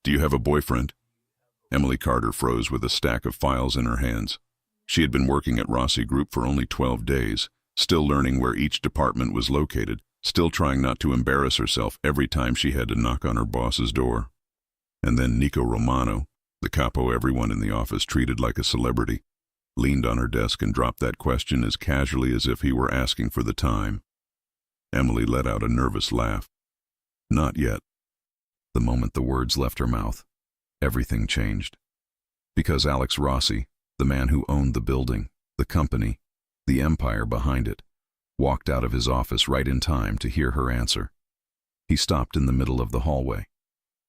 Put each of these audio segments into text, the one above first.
Do you have a boyfriend? Emily Carter froze with a stack of files in her hands. She had been working at Rossi Group for only 12 days, still learning where each department was located, still trying not to embarrass herself every time she had to knock on her boss's door. And then Nico Romano, the capo everyone in the office treated like a celebrity, leaned on her desk and dropped that question as casually as if he were asking for the time. Emily let out a nervous laugh. Not yet. The moment the words left her mouth, everything changed. Because Alex Rossi, the man who owned the building, the company, the empire behind it, walked out of his office right in time to hear her answer. He stopped in the middle of the hallway.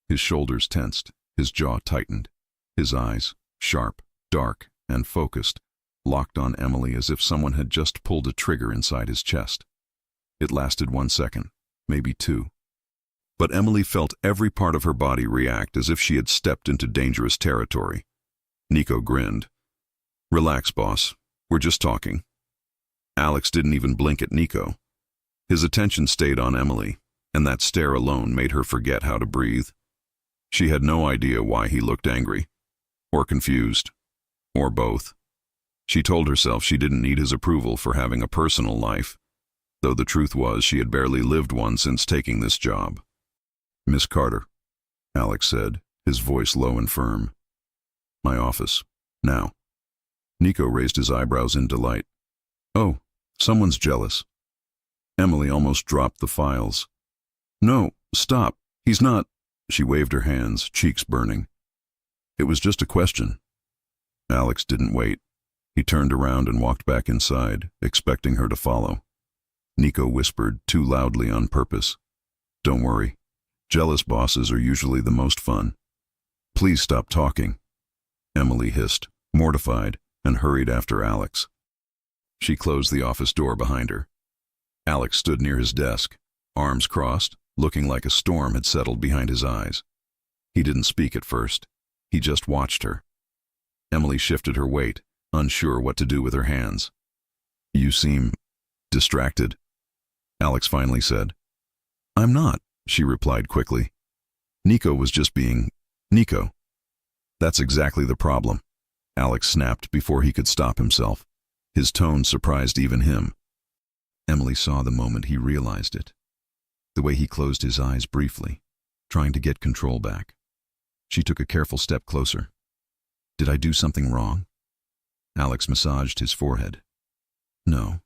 His shoulders tensed, his jaw tightened, his eyes, sharp, dark, and focused, locked on Emily as if someone had just pulled a trigger inside his chest. It lasted 1 second, maybe 2. But Emily felt every part of her body react as if she had stepped into dangerous territory. Nico grinned. Relax, boss. We're just talking. Alex didn't even blink at Nico. His attention stayed on Emily, and that stare alone made her forget how to breathe. She had no idea why he looked angry, or confused, or both. She told herself she didn't need his approval for having a personal life, though the truth was she had barely lived one since taking this job. Miss Carter, Alex said, his voice low and firm. My office. Now. Nico raised his eyebrows in delight. Oh, someone's jealous. Emily almost dropped the files. No, stop. He's not. She waved her hands, cheeks burning. It was just a question. Alex didn't wait. He turned around and walked back inside, expecting her to follow. Nico whispered, too loudly on purpose. Don't worry. Jealous bosses are usually the most fun. Please stop talking. Emily hissed, mortified, and hurried after Alex. She closed the office door behind her. Alex stood near his desk, arms crossed, looking like a storm had settled behind his eyes. He didn't speak at first. He just watched her. Emily shifted her weight, unsure what to do with her hands. You seem distracted, Alex finally said. I'm not, she replied quickly. Nico was just being Nico. That's exactly the problem, Alex snapped before he could stop himself. His tone surprised even him. Emily saw the moment he realized it. The way he closed his eyes briefly, trying to get control back. She took a careful step closer. Did I do something wrong? Alex massaged his forehead. No.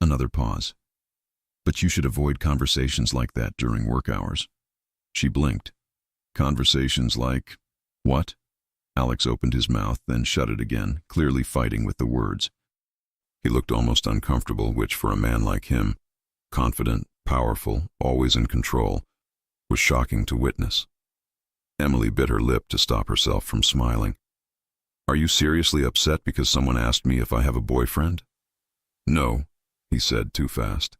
Another pause. But you should avoid conversations like that during work hours. She blinked. Conversations like, what? Alex opened his mouth, then shut it again, clearly fighting with the words. He looked almost uncomfortable, which for a man like him, confident, powerful, always in control, was shocking to witness. Emily bit her lip to stop herself from smiling. Are you seriously upset because someone asked me if I have a boyfriend? No, he said too fast.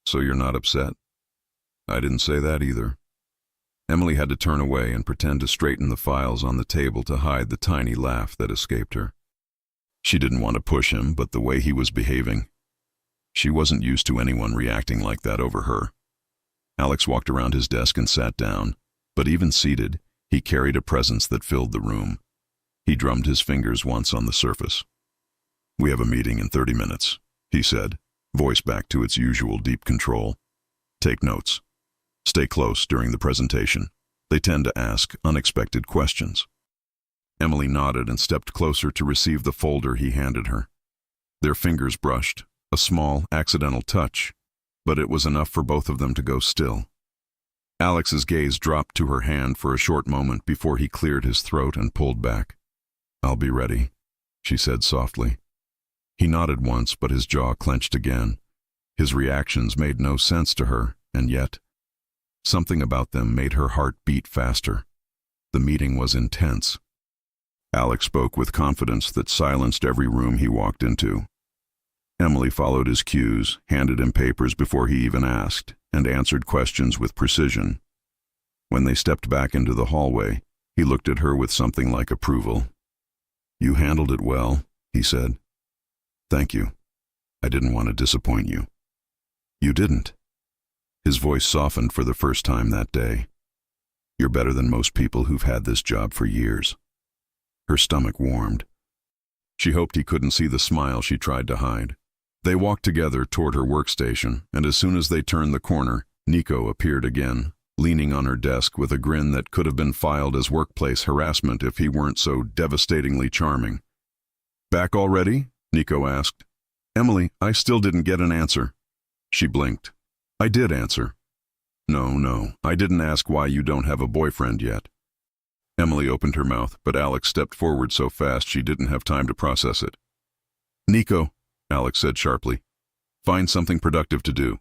So you're not upset? I didn't say that either. Emily had to turn away and pretend to straighten the files on the table to hide the tiny laugh that escaped her. She didn't want to push him, but the way he was behaving. She wasn't used to anyone reacting like that over her. Alex walked around his desk and sat down, but even seated, he carried a presence that filled the room. He drummed his fingers once on the surface. We have a meeting in 30 minutes, he said, voice back to its usual deep control. Take notes. Stay close during the presentation. They tend to ask unexpected questions. Emily nodded and stepped closer to receive the folder he handed her. Their fingers brushed, a small, accidental touch, but it was enough for both of them to go still. Alex's gaze dropped to her hand for a short moment before he cleared his throat and pulled back. I'll be ready, she said softly. He nodded once, but his jaw clenched again. His reactions made no sense to her, and yet, something about them made her heart beat faster. The meeting was intense. Alex spoke with confidence that silenced every room he walked into. Emily followed his cues, handed him papers before he even asked, and answered questions with precision. When they stepped back into the hallway, he looked at her with something like approval. You handled it well, he said. Thank you. I didn't want to disappoint you. You didn't. His voice softened for the first time that day. You're better than most people who've had this job for years." Her stomach warmed. She hoped he couldn't see the smile she tried to hide. They walked together toward her workstation, and as soon as they turned the corner, Nico appeared again, leaning on her desk with a grin that could have been filed as workplace harassment if he weren't so devastatingly charming. "Back already?" Nico asked. "Emily, I still didn't get an answer." She blinked. "I did answer." No, I didn't ask why you don't have a boyfriend yet." Emily opened her mouth, but Alex stepped forward so fast she didn't have time to process it. "Nico," Alex said sharply, "find something productive to do."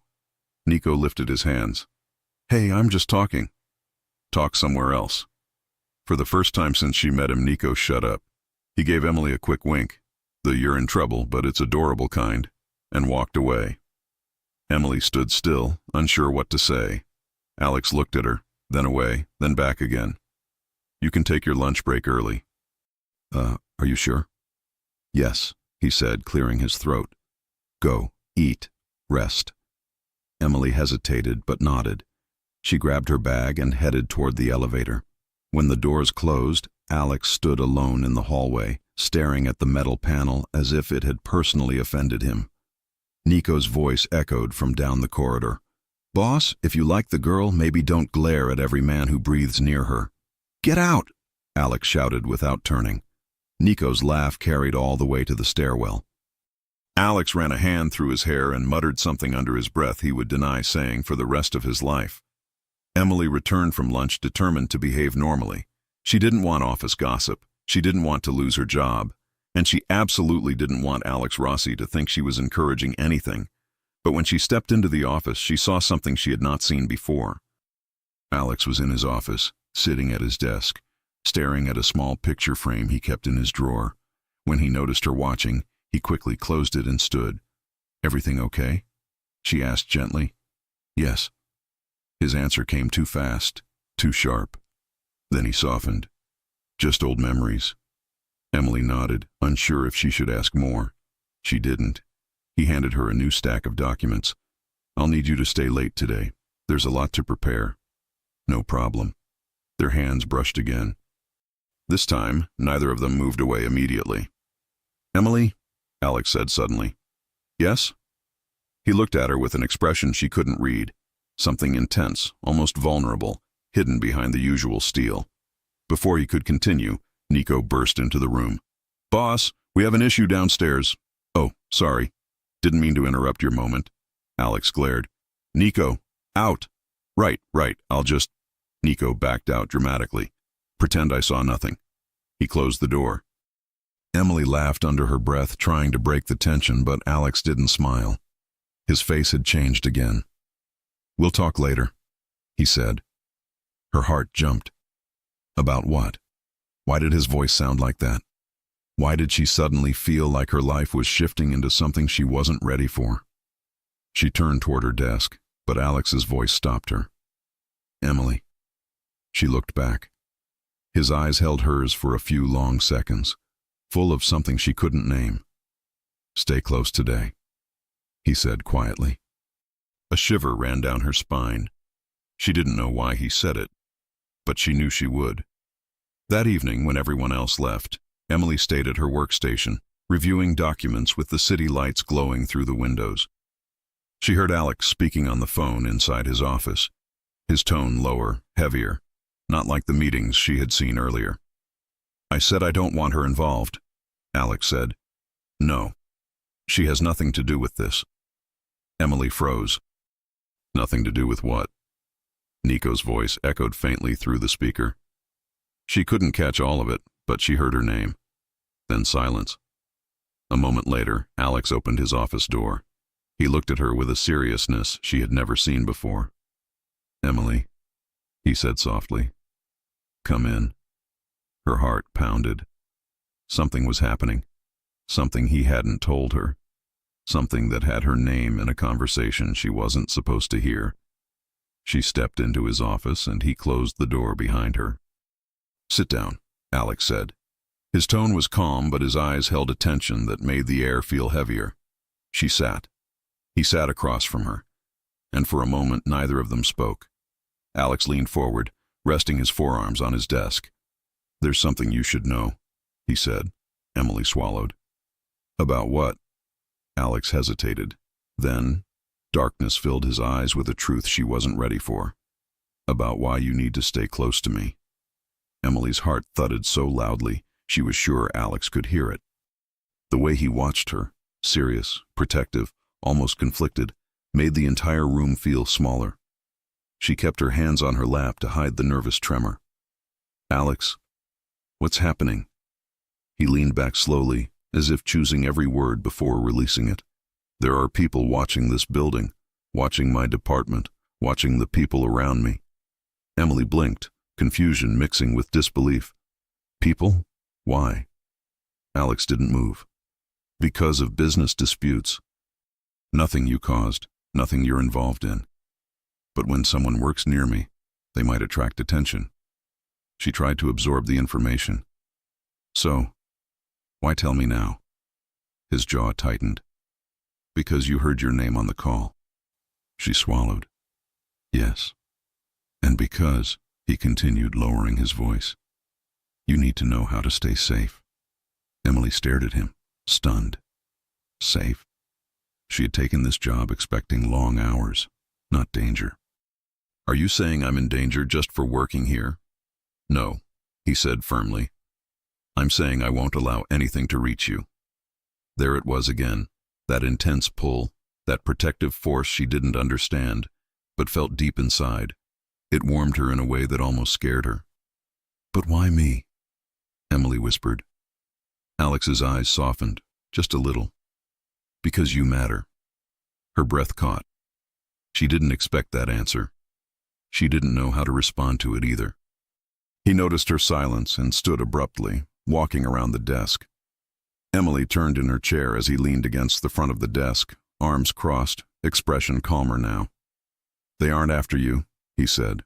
Nico lifted his hands. "Hey, I'm just talking." "Talk somewhere else." For the first time since she met him, Nico shut up. He gave Emily a quick wink, the "you're in trouble, but it's adorable" kind, and walked away. Emily stood still, unsure what to say. Alex looked at her, then away, then back again. "You can take your lunch break early." Are you sure?" "Yes," he said, clearing his throat. "Go, eat, rest." Emily hesitated but nodded. She grabbed her bag and headed toward the elevator. When the doors closed, Alex stood alone in the hallway, staring at the metal panel as if it had personally offended him. Nico's voice echoed from down the corridor. "Boss, if you like the girl, maybe don't glare at every man who breathes near her." "Get out!" Alex shouted without turning. Nico's laugh carried all the way to the stairwell. Alex ran a hand through his hair and muttered something under his breath he would deny saying for the rest of his life. Emily returned from lunch determined to behave normally. She didn't want office gossip, she didn't want to lose her job, and she absolutely didn't want Alex Rossi to think she was encouraging anything. But when she stepped into the office, she saw something she had not seen before. Alex was in his office, sitting at his desk, staring at a small picture frame he kept in his drawer. When he noticed her watching, he quickly closed it and stood. "Everything okay?" she asked gently. "Yes." His answer came too fast, too sharp. Then he softened. "Just old memories." Emily nodded, unsure if she should ask more. She didn't. He handed her a new stack of documents. "I'll need you to stay late today. There's a lot to prepare." "No problem." Their hands brushed again. This time, neither of them moved away immediately. "Emily," Alex said suddenly. "Yes?" He looked at her with an expression she couldn't read, something intense, almost vulnerable, hidden behind the usual steel. Before he could continue, Nico burst into the room. "Boss, we have an issue downstairs." "Oh, sorry. Didn't mean to interrupt your moment." Alex glared. "Nico, out." Right, I'll just..." Nico backed out dramatically. "Pretend I saw nothing." He closed the door. Emily laughed under her breath, trying to break the tension, but Alex didn't smile. His face had changed again. "We'll talk later," he said. Her heart jumped. About what? Why did his voice sound like that? Why did she suddenly feel like her life was shifting into something she wasn't ready for? She turned toward her desk, but Alex's voice stopped her. "Emily." She looked back. His eyes held hers for a few long seconds, full of something she couldn't name. "Stay close today," he said quietly. A shiver ran down her spine. She didn't know why he said it, but she knew she would. That evening, when everyone else left, Emily stayed at her workstation, reviewing documents with the city lights glowing through the windows. She heard Alex speaking on the phone inside his office, his tone lower, heavier, not like the meetings she had seen earlier. "I said I don't want her involved," Alex said. "No. She has nothing to do with this." Emily froze. "Nothing to do with what?" Nico's voice echoed faintly through the speaker. She couldn't catch all of it, but she heard her name. Then silence. A moment later, Alex opened his office door. He looked at her with a seriousness she had never seen before. "Emily," he said softly. "Come in." Her heart pounded. Something was happening. Something he hadn't told her. Something that had her name in a conversation she wasn't supposed to hear. She stepped into his office and he closed the door behind her. "Sit down," Alex said. His tone was calm, but his eyes held a tension that made the air feel heavier. She sat. He sat across from her, and for a moment neither of them spoke. Alex leaned forward, resting his forearms on his desk. "There's something you should know," he said. Emily swallowed. "About what?" Alex hesitated. Then, darkness filled his eyes with a truth she wasn't ready for. "About why you need to stay close to me." Emily's heart thudded so loudly, she was sure Alex could hear it. The way he watched her, serious, protective, almost conflicted, made the entire room feel smaller. She kept her hands on her lap to hide the nervous tremor. "Alex, what's happening?" He leaned back slowly, as if choosing every word before releasing it. "There are people watching this building, watching my department, watching the people around me." Emily blinked, confusion mixing with disbelief. "People? Why?" Alex didn't move. "Because of business disputes. Nothing you caused, nothing you're involved in. But when someone works near me, they might attract attention." She tried to absorb the information. "So, why tell me now?" His jaw tightened. "Because you heard your name on the call." She swallowed. "Yes. And because," he continued, lowering his voice, "you need to know how to stay safe." Emily stared at him, stunned. Safe? She had taken this job expecting long hours, not danger. "Are you saying I'm in danger just for working here?" "No," he said firmly. "I'm saying I won't allow anything to reach you." There it was again, that intense pull, that protective force she didn't understand, but felt deep inside. It warmed her in a way that almost scared her. "But why me?" Emily whispered. Alex's eyes softened, just a little. "Because you matter." Her breath caught. She didn't expect that answer. She didn't know how to respond to it either. He noticed her silence and stood abruptly, walking around the desk. Emily turned in her chair as he leaned against the front of the desk, arms crossed, expression calmer now. "They aren't after you," he said.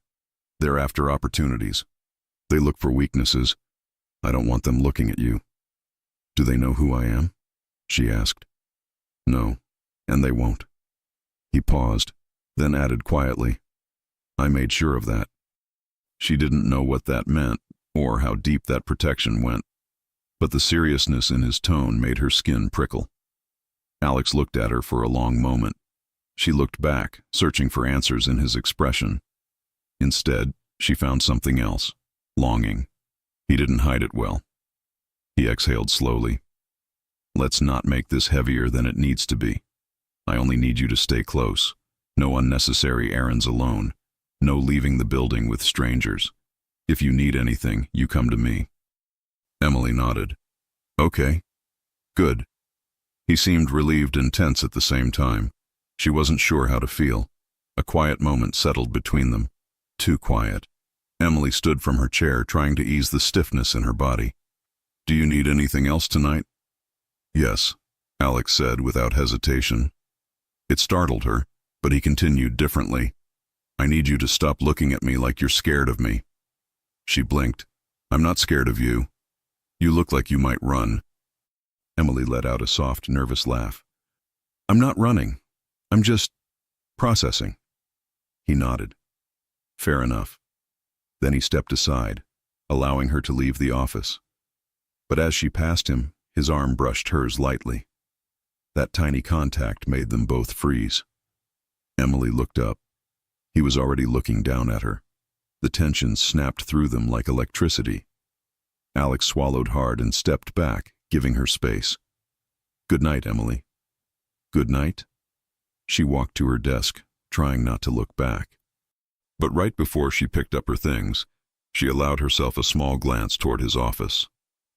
"They're after opportunities. They look for weaknesses. I don't want them looking at you." "Do they know who I am?" she asked. "No, and they won't." He paused, then added quietly, "I made sure of that." She didn't know what that meant, or how deep that protection went, but the seriousness in his tone made her skin prickle. Alex looked at her for a long moment. She looked back, searching for answers in his expression. Instead, she found something else, longing. He didn't hide it well. He exhaled slowly. "Let's not make this heavier than it needs to be. I only need you to stay close. No unnecessary errands alone. No leaving the building with strangers. If you need anything, you come to me." Emily nodded. "Okay. Good." He seemed relieved and tense at the same time. She wasn't sure how to feel. A quiet moment settled between them. Too quiet. Emily stood from her chair, trying to ease the stiffness in her body. "Do you need anything else tonight?" "Yes," Alex said without hesitation. It startled her, but he continued differently. "I need you to stop looking at me like you're scared of me." She blinked. "I'm not scared of you. You look like you might run." Emily let out a soft, nervous laugh. "I'm not running. I'm just processing." He nodded. "Fair enough." Then he stepped aside, allowing her to leave the office. But as she passed him, his arm brushed hers lightly. That tiny contact made them both freeze. Emily looked up. He was already looking down at her. The tension snapped through them like electricity. Alex swallowed hard and stepped back, giving her space. "Good night, Emily." "Good night." She walked to her desk, trying not to look back. But right before she picked up her things, she allowed herself a small glance toward his office.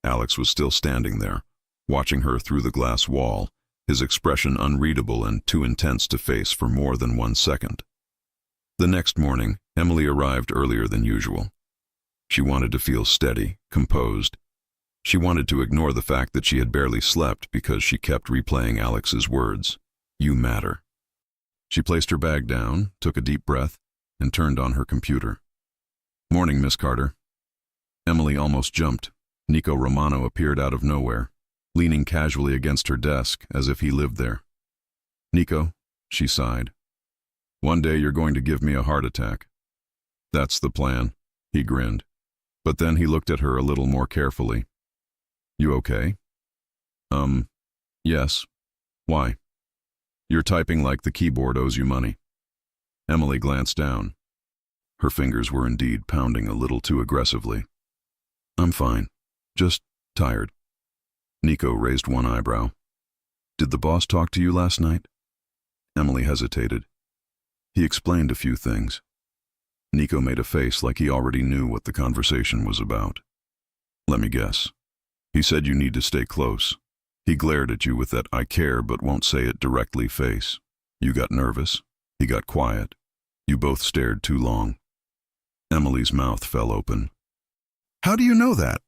Alex was still standing there, watching her through the glass wall, his expression unreadable and too intense to face for more than 1 second. The next morning, Emily arrived earlier than usual. She wanted to feel steady, composed. She wanted to ignore the fact that she had barely slept because she kept replaying Alex's words, "You matter." She placed her bag down, took a deep breath, and turned on her computer. "Morning, Miss Carter." Emily almost jumped. Nico Romano appeared out of nowhere, leaning casually against her desk as if he lived there. "Nico," she sighed. "One day you're going to give me a heart attack." "That's the plan." He grinned. But then he looked at her a little more carefully. You okay? Yes. Why? You're typing like the keyboard owes you money. Emily glanced down. Her fingers were indeed pounding a little too aggressively. I'm fine. Just tired. Nico raised one eyebrow. Did the boss talk to you last night? Emily hesitated. He explained a few things. Nico made a face like he already knew what the conversation was about. Let me guess. He said you need to stay close. He glared at you with that I care but won't say it directly face. You got nervous. He got quiet. You both stared too long. Emily's mouth fell open. How do you know that?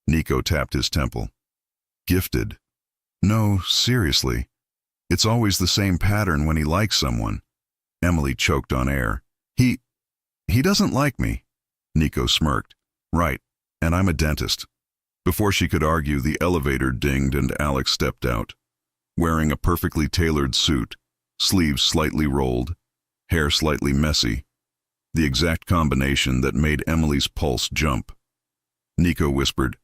Nico tapped his temple. Gifted. No, seriously. It's always the same pattern when he likes someone. Emily choked on air. He doesn't like me. Nico smirked. Right, and I'm a dentist. Before she could argue, the elevator dinged and Alex stepped out. Wearing a perfectly tailored suit, sleeves slightly rolled, hair slightly messy. The exact combination that made Emily's pulse jump. Nico whispered,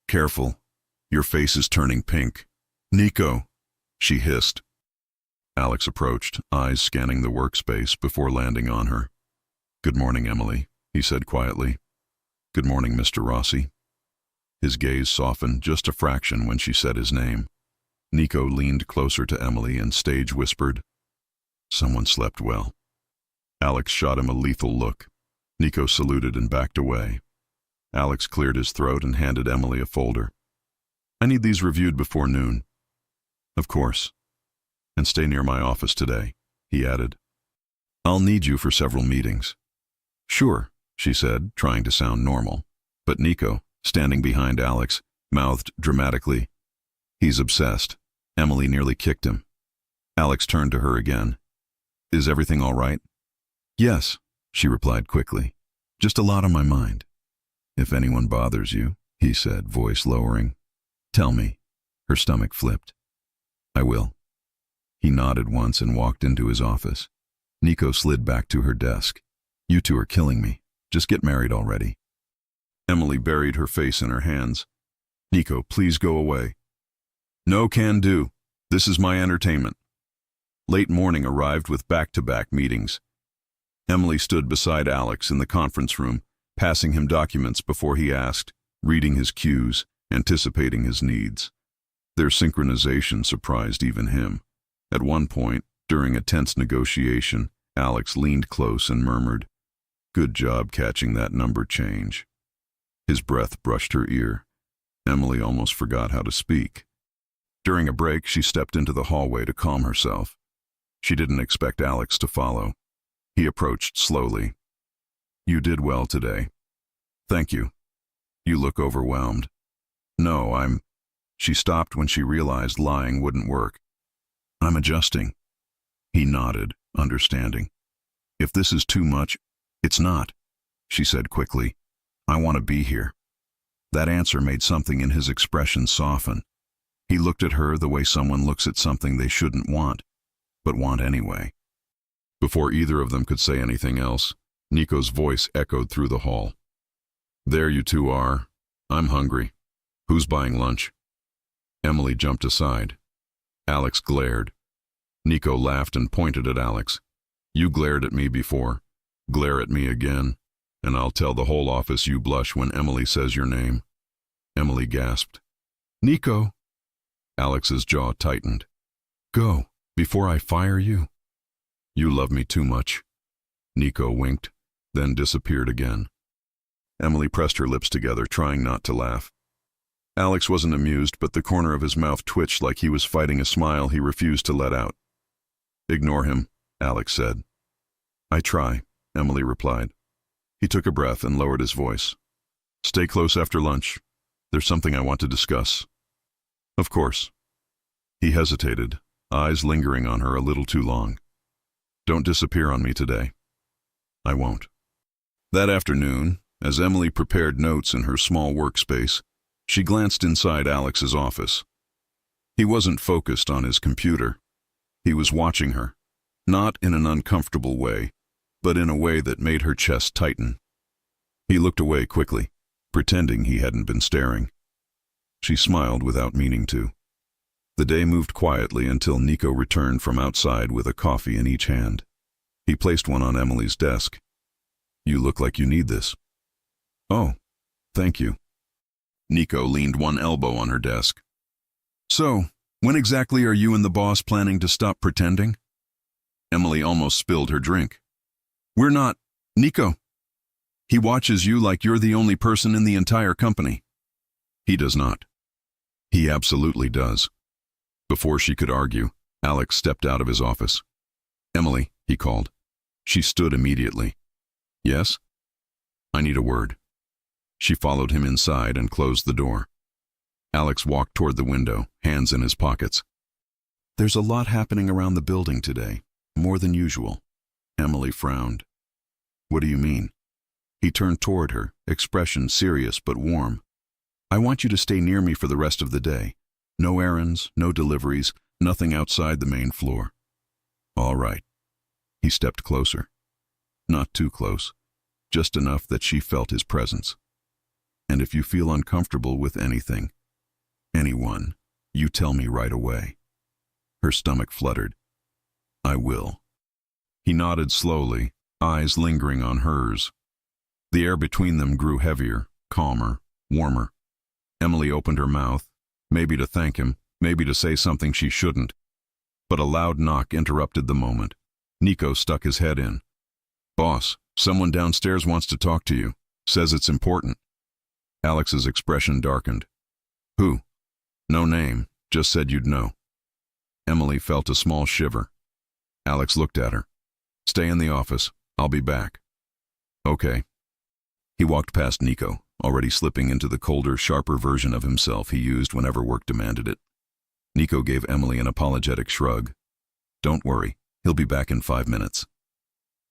Careful, your face is turning pink. Nico, she hissed. Alex approached, eyes scanning the workspace before landing on her. Good morning, Emily, he said quietly. Good morning, Mr. Rossi. His gaze softened just a fraction when she said his name. Nico leaned closer to Emily and stage whispered, Someone slept well. Alex shot him a lethal look. Nico saluted and backed away. Alex cleared his throat and handed Emily a folder. I need these reviewed before noon. Of course. And stay near my office today, he added. I'll need you for several meetings. Sure, she said, trying to sound normal. But Nico, standing behind Alex, mouthed dramatically, He's obsessed. Emily nearly kicked him. Alex turned to her again. Is everything all right? Yes, she replied quickly. Just a lot on my mind. If anyone bothers you, he said, voice lowering, tell me. Her stomach flipped. I will. He nodded once and walked into his office. Nico slid back to her desk. You two are killing me. Just get married already. Emily buried her face in her hands. Nico, please go away. No can do. This is my entertainment. Late morning arrived with back-to-back meetings. Emily stood beside Alex in the conference room, passing him documents before he asked, reading his cues, anticipating his needs. Their synchronization surprised even him. At one point, during a tense negotiation, Alex leaned close and murmured, Good job catching that number change. His breath brushed her ear. Emily almost forgot how to speak. During a break, she stepped into the hallway to calm herself. She didn't expect Alex to follow. He approached slowly. You did well today. Thank you. You look overwhelmed. No, She stopped when she realized lying wouldn't work. I'm adjusting. He nodded, understanding. If this is too much, it's not, she said quickly. I want to be here. That answer made something in his expression soften. He looked at her the way someone looks at something they shouldn't want, but want anyway. Before either of them could say anything else, Nico's voice echoed through the hall. There you two are. I'm hungry. Who's buying lunch? Emily jumped aside. Alex glared. Nico laughed and pointed at Alex. You glared at me before. Glare at me again, and I'll tell the whole office you blush when Emily says your name. Emily gasped. Nico! Alex's jaw tightened. Go, before I fire you. You love me too much. Nico winked, then disappeared again. Emily pressed her lips together, trying not to laugh. Alex wasn't amused, but the corner of his mouth twitched like he was fighting a smile he refused to let out. Ignore him, Alex said. I try, Emily replied. He took a breath and lowered his voice. Stay close after lunch. There's something I want to discuss. Of course. He hesitated, eyes lingering on her a little too long. Don't disappear on me today. I won't. That afternoon, as Emily prepared notes in her small workspace, she glanced inside Alex's office. He wasn't focused on his computer. He was watching her, not in an uncomfortable way, but in a way that made her chest tighten. He looked away quickly, pretending he hadn't been staring. She smiled without meaning to. The day moved quietly until Nico returned from outside with a coffee in each hand. He placed one on Emily's desk. "You look like you need this." "Oh, thank you." Nico leaned one elbow on her desk. "So, when exactly are you and the boss planning to stop pretending?" Emily almost spilled her drink. "We're not, Nico. He watches you like you're the only person in the entire company." "He does not." "He absolutely does." Before she could argue, Alex stepped out of his office. "Emily," he called. She stood immediately. "Yes?" "I need a word." She followed him inside and closed the door. Alex walked toward the window, hands in his pockets. "There's a lot happening around the building today, more than usual." Emily frowned. "What do you mean?" He turned toward her, expression serious but warm. "I want you to stay near me for the rest of the day. No errands, no deliveries, nothing outside the main floor." "All right." He stepped closer. Not too close, just enough that she felt his presence. "And if you feel uncomfortable with anything, anyone, you tell me right away." Her stomach fluttered. "I will." He nodded slowly, eyes lingering on hers. The air between them grew heavier, calmer, warmer. Emily opened her mouth, maybe to thank him, maybe to say something she shouldn't. But a loud knock interrupted the moment. Nico stuck his head in. "Boss, someone downstairs wants to talk to you. Says it's important." Alex's expression darkened. "Who?" "No name, just said you'd know." Emily felt a small shiver. Alex looked at her. "Stay in the office. I'll be back." "Okay." He walked past Nico, already slipping into the colder, sharper version of himself he used whenever work demanded it. Nico gave Emily an apologetic shrug. "Don't worry, he'll be back in 5 minutes."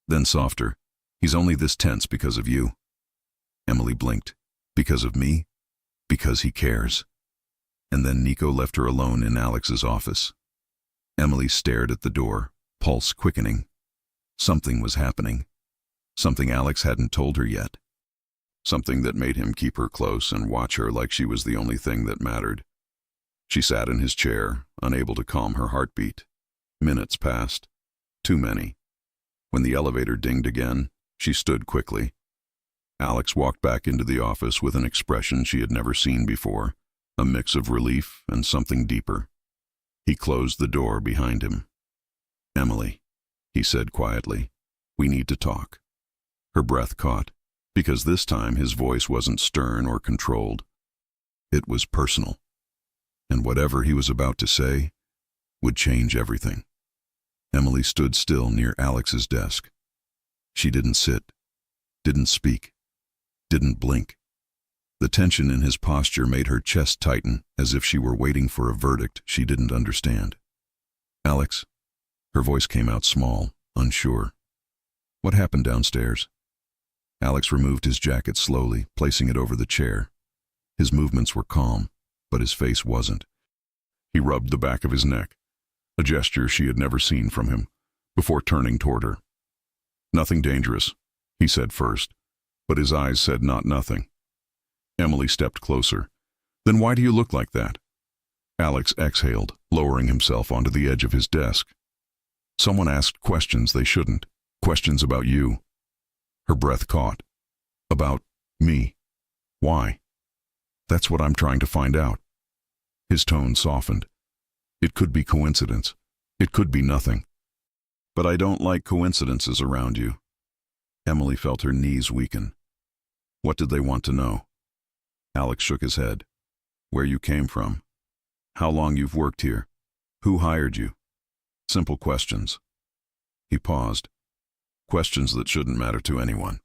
Then softer, "He's only this tense because of you." Emily blinked. "Because of me? Because he cares." And then Nico left her alone in Alex's office. Emily stared at the door, pulse quickening. Something was happening. Something Alex hadn't told her yet. Something that made him keep her close and watch her like she was the only thing that mattered. She sat in his chair, unable to calm her heartbeat. Minutes passed. Too many. When the elevator dinged again, she stood quickly. Alex walked back into the office with an expression she had never seen before, a mix of relief and something deeper. He closed the door behind him. "Emily," he said quietly, "we need to talk." Her breath caught, because this time his voice wasn't stern or controlled. It was personal. And whatever he was about to say would change everything. Emily stood still near Alex's desk. She didn't sit, didn't speak, didn't blink. The tension in his posture made her chest tighten, as if she were waiting for a verdict she didn't understand. "Alex," her voice came out small, unsure. "What happened downstairs?" Alex removed his jacket slowly, placing it over the chair. His movements were calm, but his face wasn't. He rubbed the back of his neck, a gesture she had never seen from him, before turning toward her. "Nothing dangerous," he said first, but his eyes said not nothing. Emily stepped closer. "Then why do you look like that?" Alex exhaled, lowering himself onto the edge of his desk. "Someone asked questions they shouldn't, questions about you." Her breath caught. "About me? Why?" "That's what I'm trying to find out." His tone softened. "It could be coincidence. It could be nothing. But I don't like coincidences around you." Emily felt her knees weaken. "What did they want to know?" Alex shook his head. "Where you came from. How long you've worked here. Who hired you. Simple questions." He paused. Questions that shouldn't matter to anyone.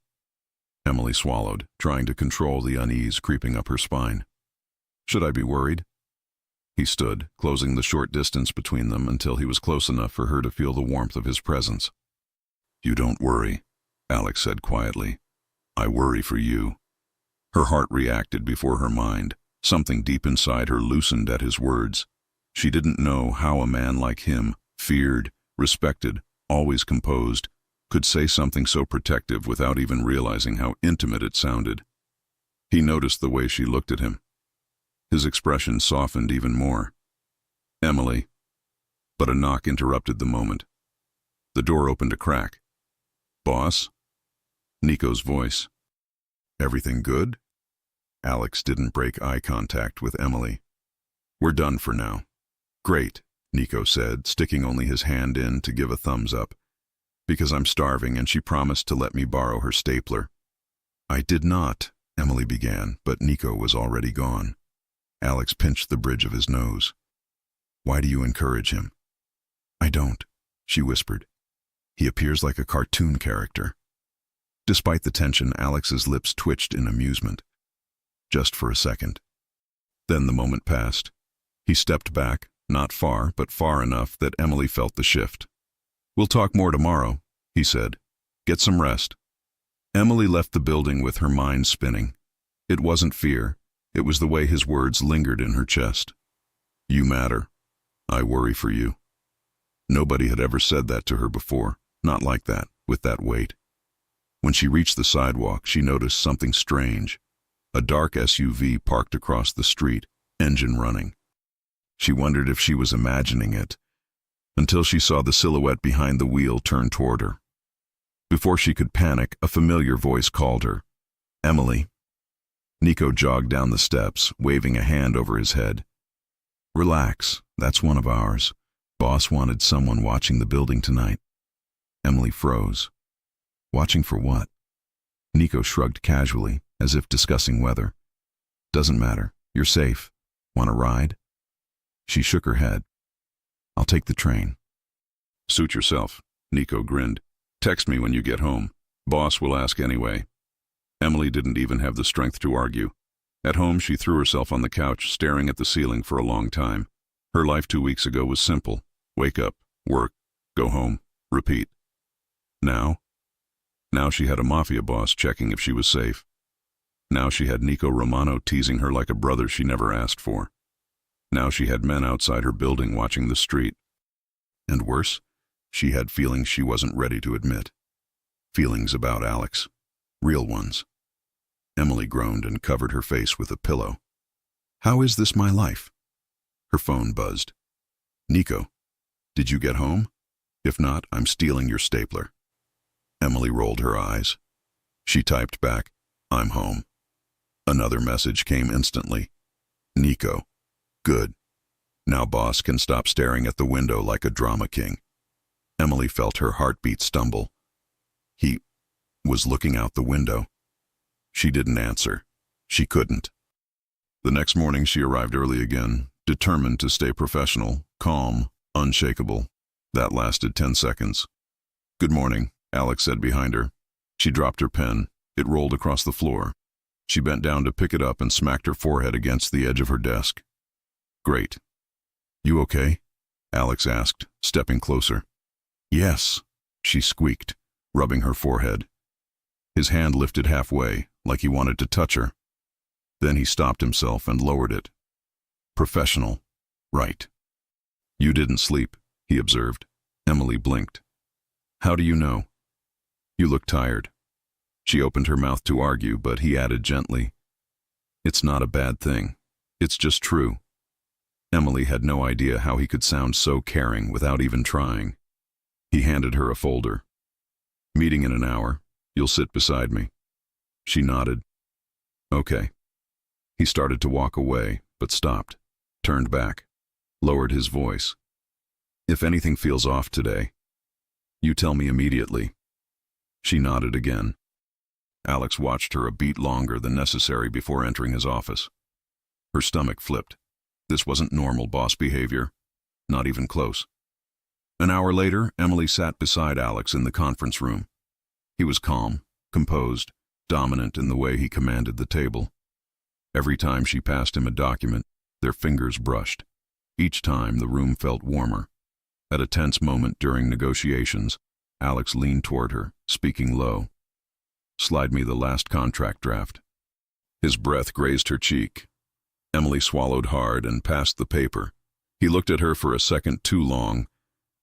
Emily swallowed, trying to control the unease creeping up her spine. "Should I be worried?" He stood, closing the short distance between them until he was close enough for her to feel the warmth of his presence. "You don't worry," Alex said quietly. "I worry for you." Her heart reacted before her mind. Something deep inside her loosened at his words. She didn't know how a man like him, feared, respected, always composed, could say something so protective without even realizing how intimate it sounded. He noticed the way she looked at him. His expression softened even more. "Emily." But a knock interrupted the moment. The door opened a crack. "Boss?" Nico's voice. "Everything good?" Alex didn't break eye contact with Emily. "We're done for now." "Great," Nico said, sticking only his hand in to give a thumbs up. "Because I'm starving and she promised to let me borrow her stapler." "I did not," Emily began, but Nico was already gone. Alex pinched the bridge of his nose. "Why do you encourage him?" "I don't," she whispered. "He appears like a cartoon character." Despite the tension, Alex's lips twitched in amusement. Just for a second. Then the moment passed. He stepped back, not far, but far enough that Emily felt the shift. "We'll talk more tomorrow," he said. "Get some rest." Emily left the building with her mind spinning. It wasn't fear. It was the way his words lingered in her chest. "You matter. I worry for you." Nobody had ever said that to her before, not like that, with that weight. When she reached the sidewalk, she noticed something strange. A dark SUV parked across the street, engine running. She wondered if she was imagining it, until she saw the silhouette behind the wheel turn toward her. Before she could panic, a familiar voice called her. "Emily." Nico jogged down the steps, waving a hand over his head. "Relax, that's one of ours. Boss wanted someone watching the building tonight." Emily froze. Watching for what? Nico shrugged casually, as if discussing weather. "Doesn't matter. You're safe. Want a ride?" She shook her head. "I'll take the train." "Suit yourself," Nico grinned. "Text me when you get home. Boss will ask anyway." Emily didn't even have the strength to argue. At home, she threw herself on the couch, staring at the ceiling for a long time. Her life 2 weeks ago was simple. Wake up, work, go home, repeat. Now she had a Mafia boss checking if she was safe. Now she had Nico Romano teasing her like a brother she never asked for. Now she had men outside her building watching the street. And worse, she had feelings she wasn't ready to admit. Feelings about Alex. Real ones. Emily groaned and covered her face with a pillow. "How is this my life?" Her phone buzzed. "Nico, did you get home? If not, I'm stealing your stapler." Emily rolled her eyes. She typed back, "I'm home." Another message came instantly. "Nico. Good. Now boss can stop staring at the window like a drama king." Emily felt her heartbeat stumble. He was looking out the window. She didn't answer. She couldn't. The next morning she arrived early again, determined to stay professional, calm, unshakable. That lasted 10 seconds. "Good morning," Alex said behind her. She dropped her pen. It rolled across the floor. She bent down to pick it up and smacked her forehead against the edge of her desk. "Great. You okay?" Alex asked, stepping closer. "Yes," she squeaked, rubbing her forehead. His hand lifted halfway, like he wanted to touch her. Then he stopped himself and lowered it. "Professional. Right." "You didn't sleep," he observed. Emily blinked. "How do you know?" "You look tired." She opened her mouth to argue, but he added gently, "It's not a bad thing. It's just true." Emily had no idea how he could sound so caring without even trying. He handed her a folder. "Meeting in an hour. You'll sit beside me." She nodded. "Okay." He started to walk away, but stopped, turned back, lowered his voice. "If anything feels off today, you tell me immediately." She nodded again. Alex watched her a beat longer than necessary before entering his office. Her stomach flipped. This wasn't normal boss behavior. Not even close. An hour later, Emily sat beside Alex in the conference room. He was calm, composed, dominant in the way he commanded the table. Every time she passed him a document, their fingers brushed. Each time, the room felt warmer. At a tense moment during negotiations, Alex leaned toward her, speaking low. "Slide me the last contract draft." His breath grazed her cheek. Emily swallowed hard and passed the paper. He looked at her for a second too long,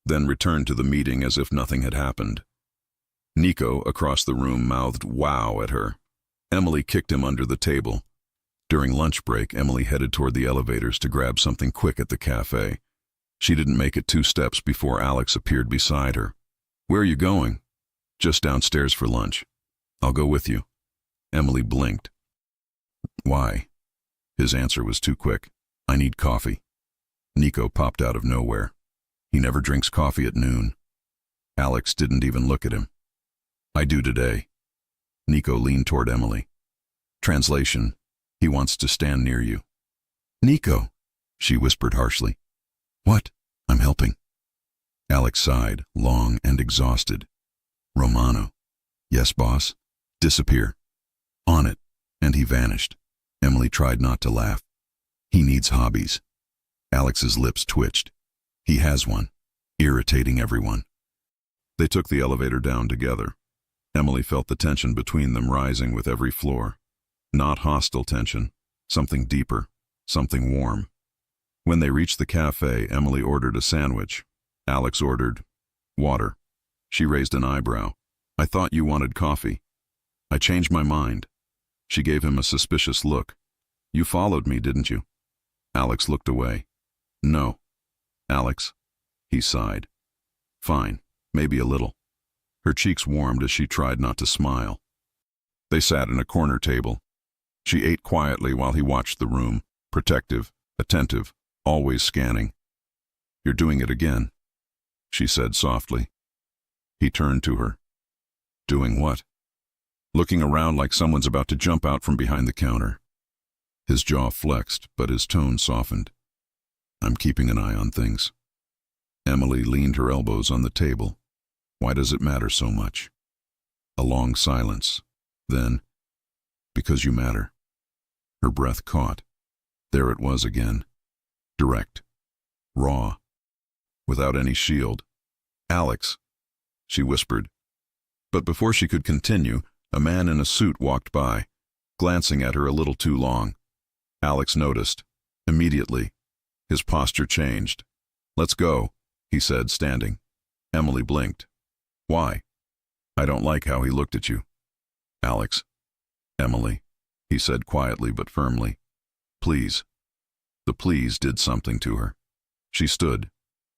then returned to the meeting as if nothing had happened. Nico, across the room, mouthed wow at her. Emily kicked him under the table. During lunch break, Emily headed toward the elevators to grab something quick at the cafe. She didn't make it 2 steps before Alex appeared beside her. "Where are you going?" "Just downstairs for lunch." "I'll go with you." Emily blinked. "Why?" His answer was too quick. "I need coffee." Nico popped out of nowhere. He never drinks coffee at noon. Alex didn't even look at him. "I do today." Nico leaned toward Emily. Translation: he wants to stand near you. "Nico," she whispered harshly. "What?" "I'm helping." Alex sighed, long and exhausted. "Romano." "Yes, boss." "Disappear." "On it." And he vanished. Emily tried not to laugh. "He needs hobbies." Alex's lips twitched. "He has one. Irritating everyone." They took the elevator down together. Emily felt the tension between them rising with every floor. Not hostile tension, something deeper, something warm. When they reached the cafe, Emily ordered a sandwich. Alex ordered water. She raised an eyebrow. "I thought you wanted coffee." "I changed my mind." She gave him a suspicious look. "You followed me, didn't you?" Alex looked away. "No." "Alex." He sighed. "Fine, maybe a little." Her cheeks warmed as she tried not to smile. They sat in a corner table. She ate quietly while he watched the room, protective, attentive, always scanning. "You're doing it again," she said softly. He turned to her. "Doing what?" "Looking around like someone's about to jump out from behind the counter." His jaw flexed, but his tone softened. "I'm keeping an eye on things." Emily leaned her elbows on the table. "Why does it matter so much?" A long silence. Then, "Because you matter." Her breath caught. There it was again. Direct. Raw. Without any shield. "Alex," she whispered. But before she could continue, a man in a suit walked by, glancing at her a little too long. Alex noticed. Immediately. His posture changed. "Let's go," he said, standing. Emily blinked. "Why?" "I don't like how he looked at you." "Alex." "Emily," he said quietly but firmly. "Please." The please did something to her. She stood.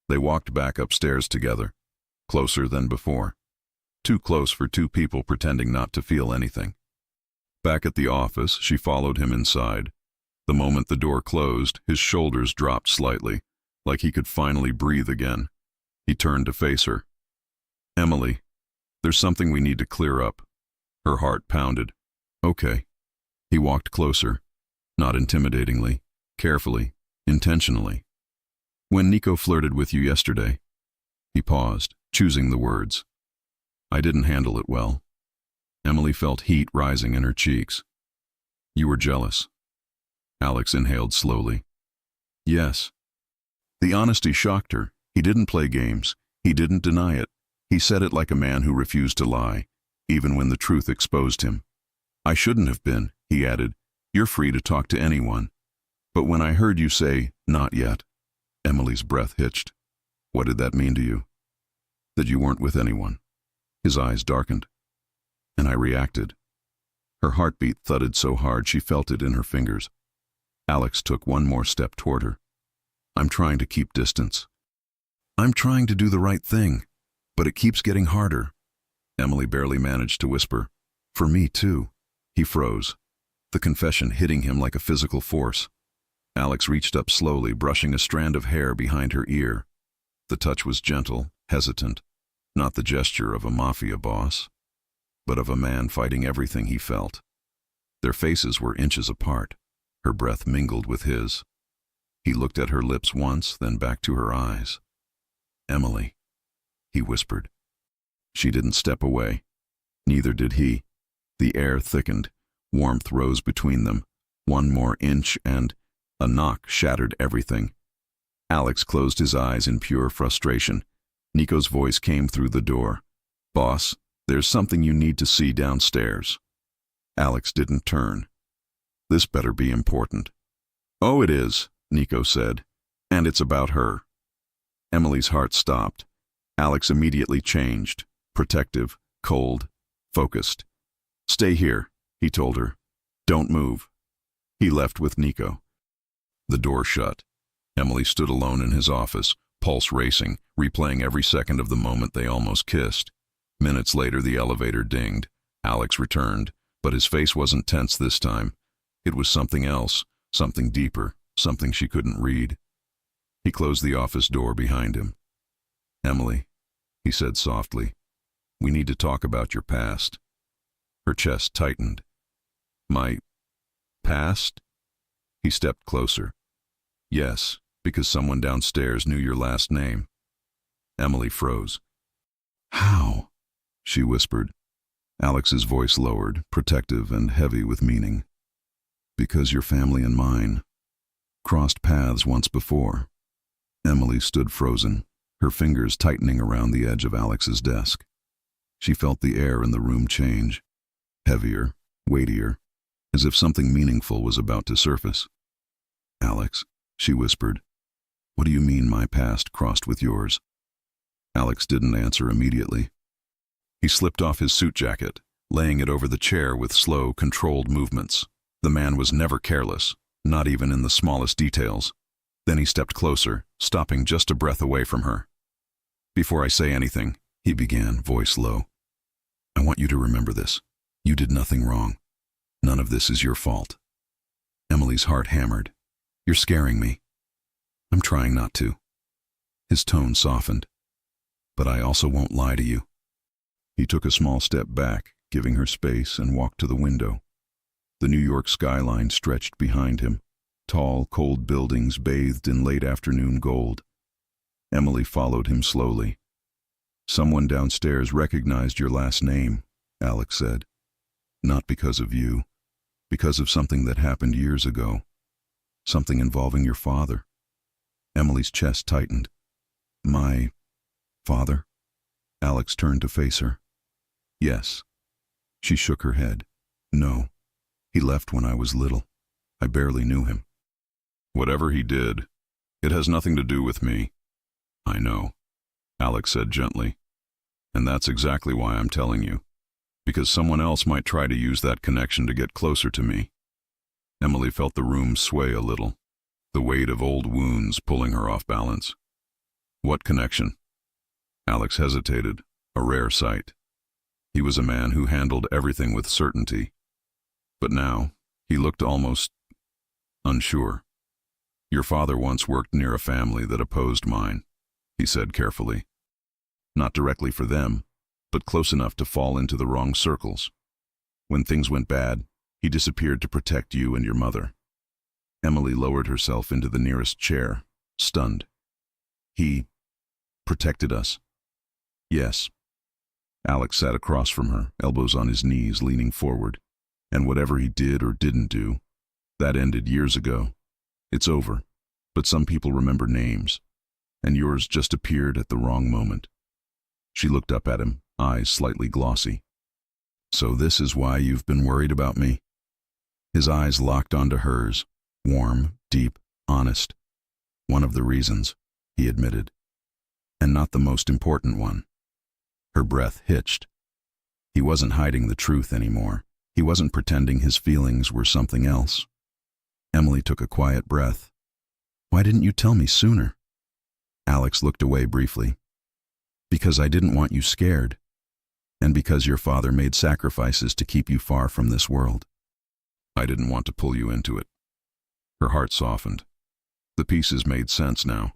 They walked back upstairs together. Closer than before. Too close for 2 people pretending not to feel anything. Back at the office, she followed him inside. The moment the door closed, his shoulders dropped slightly, like he could finally breathe again. He turned to face her. "Emily, there's something we need to clear up." Her heart pounded. "Okay." He walked closer, not intimidatingly, carefully, intentionally. "When Nico flirted with you yesterday." He paused, choosing the words. "I didn't handle it well." Emily felt heat rising in her cheeks. "You were jealous." Alex inhaled slowly. "Yes." The honesty shocked her. He didn't play games. He didn't deny it. He said it like a man who refused to lie, even when the truth exposed him. "I shouldn't have been," he added. "You're free to talk to anyone. But when I heard you say, 'not yet,'" Emily's breath hitched. "What did that mean to you?" "That you weren't with anyone." His eyes darkened. "And I reacted." Her heartbeat thudded so hard she felt it in her fingers. Alex took one more step toward her. "I'm trying to keep distance. I'm trying to do the right thing, but it keeps getting harder." Emily barely managed to whisper, "For me too." He froze, the confession hitting him like a physical force. Alex reached up slowly, brushing a strand of hair behind her ear. The touch was gentle, hesitant, not the gesture of a Mafia boss, but of a man fighting everything he felt. Their faces were inches apart. Her breath mingled with his. He looked at her lips once, then back to her eyes. "Emily," he whispered. She didn't step away. Neither did he. The air thickened. Warmth rose between them. One more inch and a knock shattered everything. Alex closed his eyes in pure frustration. Nico's voice came through the door. "Boss, there's something you need to see downstairs." Alex didn't turn. This better be important. "Oh, it is," Nico said. "And it's about her." Emily's heart stopped. Alex immediately changed. Protective, cold, focused. "Stay here," he told her. "Don't move." He left with Nico. The door shut. Emily stood alone in his office, pulse racing, replaying every second of the moment they almost kissed. Minutes later, the elevator dinged. Alex returned, but his face wasn't tense this time. It was something else, something deeper, something she couldn't read. He closed the office door behind him. "Emily," he said softly, "we need to talk about your past." Her chest tightened. "My past?" He stepped closer. "Yes, because someone downstairs knew your last name." Emily froze. "How?" she whispered. Alex's voice lowered, protective and heavy with meaning. "Because your family and mine crossed paths once before." Emily stood frozen, her fingers tightening around the edge of Alex's desk. She felt the air in the room change, heavier, weightier, as if something meaningful was about to surface. "Alex," she whispered, "what do you mean my past crossed with yours?" Alex didn't answer immediately. He slipped off his suit jacket, laying it over the chair with slow, controlled movements. The man was never careless, not even in the smallest details. Then he stepped closer, stopping just a breath away from her. "Before I say anything," he began, voice low, "I want you to remember this. You did nothing wrong. None of this is your fault." Emily's heart hammered. "You're scaring me." "I'm trying not to." His tone softened. "But I also won't lie to you." He took a small step back, giving her space, and walked to the window. The New York skyline stretched behind him, tall, cold buildings bathed in late afternoon gold. Emily followed him slowly. "Someone downstairs recognized your last name," Alex said. "Not because of you, because of something that happened years ago. Something involving your father." Emily's chest tightened. "My father?" Alex turned to face her. "Yes." She shook her head. "No. He left when I was little. I barely knew him." "Whatever he did, it has nothing to do with me." "I know," Alex said gently. "And that's exactly why I'm telling you. Because someone else might try to use that connection to get closer to me." Emily felt the room sway a little, the weight of old wounds pulling her off balance. "What connection?" Alex hesitated, a rare sight. He was a man who handled everything with certainty. But now, he looked almost unsure. "Your father once worked near a family that opposed mine," he said carefully. "Not directly for them, but close enough to fall into the wrong circles. When things went bad, he disappeared to protect you and your mother." Emily lowered herself into the nearest chair, stunned. "He protected us?" "Yes." Alex sat across from her, elbows on his knees, leaning forward. "And whatever he did or didn't do, that ended years ago. It's over. But some people remember names, and yours just appeared at the wrong moment." She looked up at him, eyes slightly glossy. "So this is why you've been worried about me?" His eyes locked onto hers, warm, deep, honest. "One of the reasons," he admitted. "And not the most important one." Her breath hitched. He wasn't hiding the truth anymore. He wasn't pretending his feelings were something else. Emily took a quiet breath. "Why didn't you tell me sooner?" Alex looked away briefly. "Because I didn't want you scared. And because your father made sacrifices to keep you far from this world." "I didn't want to pull you into it." Her heart softened. The pieces made sense now.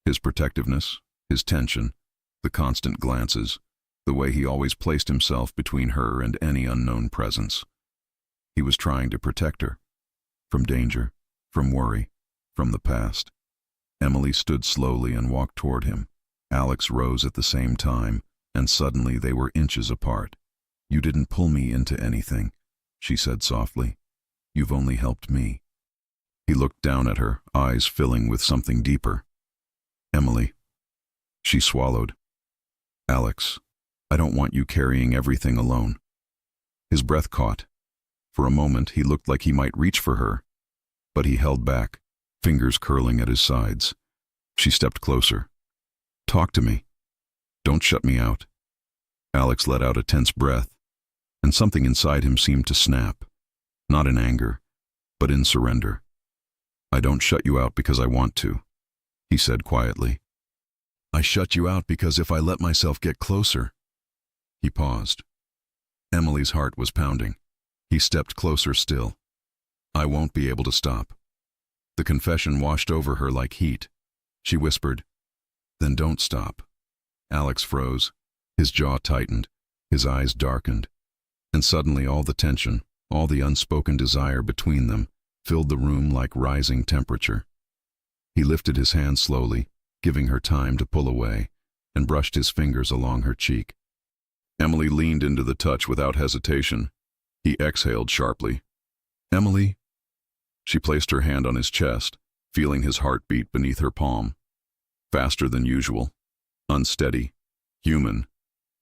His protectiveness, his tension, the constant glances, the way he always placed himself between her and any unknown presence. He was trying to protect her. From danger, from worry, from the past. Emily stood slowly and walked toward him. Alex rose at the same time, and suddenly they were inches apart. "You didn't pull me into anything," she said softly. "You've only helped me." He looked down at her, eyes filling with something deeper. "Emily." She swallowed. "Alex, I don't want you carrying everything alone." His breath caught. For a moment, he looked like he might reach for her, but he held back, fingers curling at his sides. She stepped closer. "Talk to me. Don't shut me out." Alex let out a tense breath, and something inside him seemed to snap, not in anger, but in surrender. "I don't shut you out because I want to," he said quietly. "I shut you out because if I let myself get closer—" He paused. Emily's heart was pounding. He stepped closer still. "I won't be able to stop." The confession washed over her like heat. She whispered, "Then don't stop." Alex froze. His jaw tightened. His eyes darkened. And suddenly all the tension, all the unspoken desire between them, filled the room like rising temperature. He lifted his hand slowly, giving her time to pull away, and brushed his fingers along her cheek. Emily leaned into the touch without hesitation. He exhaled sharply. "Emily?" She placed her hand on his chest, feeling his heartbeat beneath her palm. Faster than usual, unsteady, human.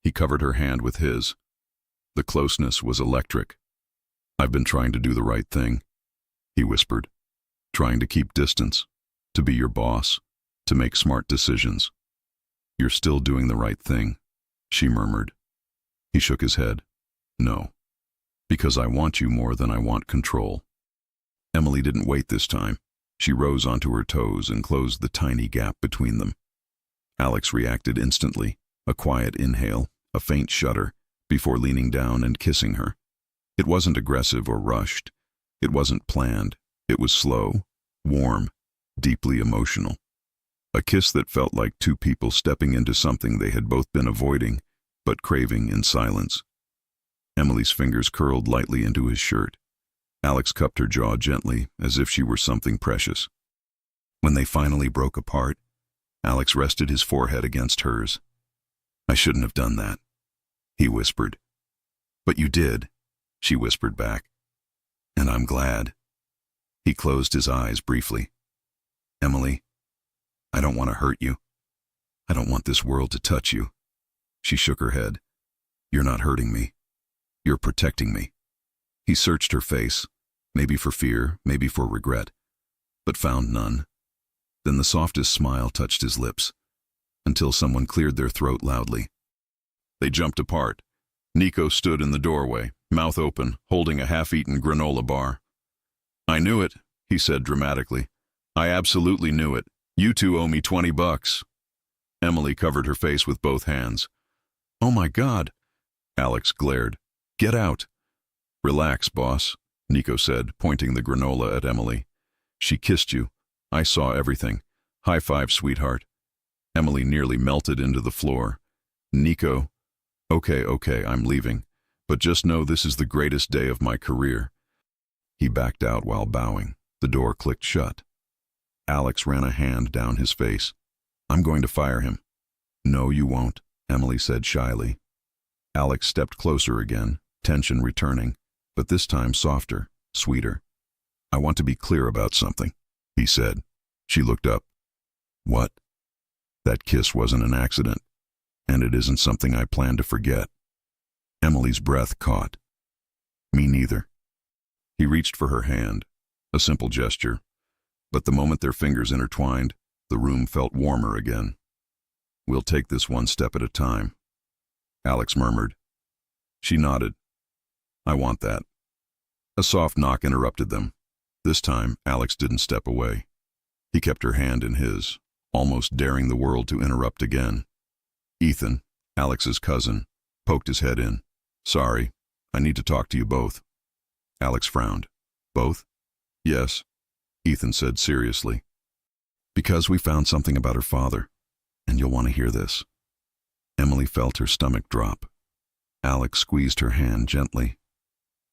He covered her hand with his. The closeness was electric. "I've been trying to do the right thing," he whispered. "Trying to keep distance, to be your boss, to make smart decisions." "You're still doing the right thing," she murmured. He shook his head. "No, because I want you more than I want control." Emily didn't wait this time. She rose onto her toes and closed the tiny gap between them. Alex reacted instantly, a quiet inhale, a faint shudder, before leaning down and kissing her. It wasn't aggressive or rushed. It wasn't planned. It was slow, warm, deeply emotional. A kiss that felt like two people stepping into something they had both been avoiding, but craving in silence. Emily's fingers curled lightly into his shirt. Alex cupped her jaw gently, as if she were something precious. When they finally broke apart, Alex rested his forehead against hers. "I shouldn't have done that," he whispered. "But you did," she whispered back. "And I'm glad." He closed his eyes briefly. "Emily, I don't want to hurt you. I don't want this world to touch you." She shook her head. "You're not hurting me. You're protecting me." He searched her face, maybe for fear, maybe for regret, but found none. Then the softest smile touched his lips, until someone cleared their throat loudly. They jumped apart. Nico stood in the doorway, mouth open, holding a half-eaten granola bar. "I knew it," he said dramatically. "I absolutely knew it. You two owe me $20. Emily covered her face with both hands. "Oh my God!" Alex glared. "Get out!" "Relax, boss," Nico said, pointing the granola at Emily. "She kissed you. I saw everything. High five, sweetheart." Emily nearly melted into the floor. "Nico, okay, I'm leaving. But just know this is the greatest day of my career." He backed out while bowing. The door clicked shut. Alex ran a hand down his face. "I'm going to fire him." "No, you won't," Emily said shyly. Alex stepped closer again, tension returning, but this time softer, sweeter. "I want to be clear about something," he said. She looked up. "What?" "That kiss wasn't an accident, and it isn't something I plan to forget." Emily's breath caught. "Me neither." He reached for her hand, a simple gesture, but the moment their fingers intertwined, the room felt warmer again. "We'll take this one step at a time," Alex murmured. She nodded. "I want that." A soft knock interrupted them. This time, Alex didn't step away. He kept her hand in his, almost daring the world to interrupt again. Ethan, Alex's cousin, poked his head in. "Sorry, I need to talk to you both." Alex frowned. "Both?" "Yes," Ethan said seriously. "Because we found something about her father, and you'll want to hear this." Emily felt her stomach drop. Alex squeezed her hand gently.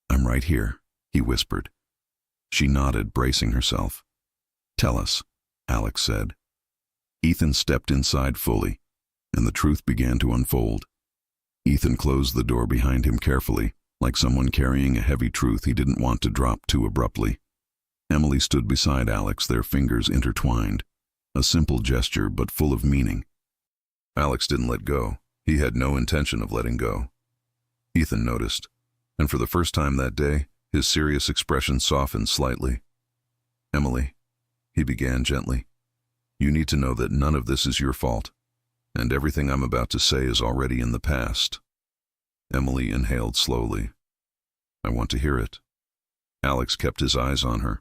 "I'm right here," he whispered. She nodded, bracing herself. "Tell us," Alex said. Ethan stepped inside fully, and the truth began to unfold. Ethan closed the door behind him carefully, like someone carrying a heavy truth he didn't want to drop too abruptly. Emily stood beside Alex, their fingers intertwined. A simple gesture, but full of meaning. Alex didn't let go. He had no intention of letting go. Ethan noticed, and for the first time that day, his serious expression softened slightly. "Emily," he began gently, "you need to know that none of this is your fault, and everything I'm about to say is already in the past. Emily inhaled slowly. I want to hear it. Alex kept his eyes on her.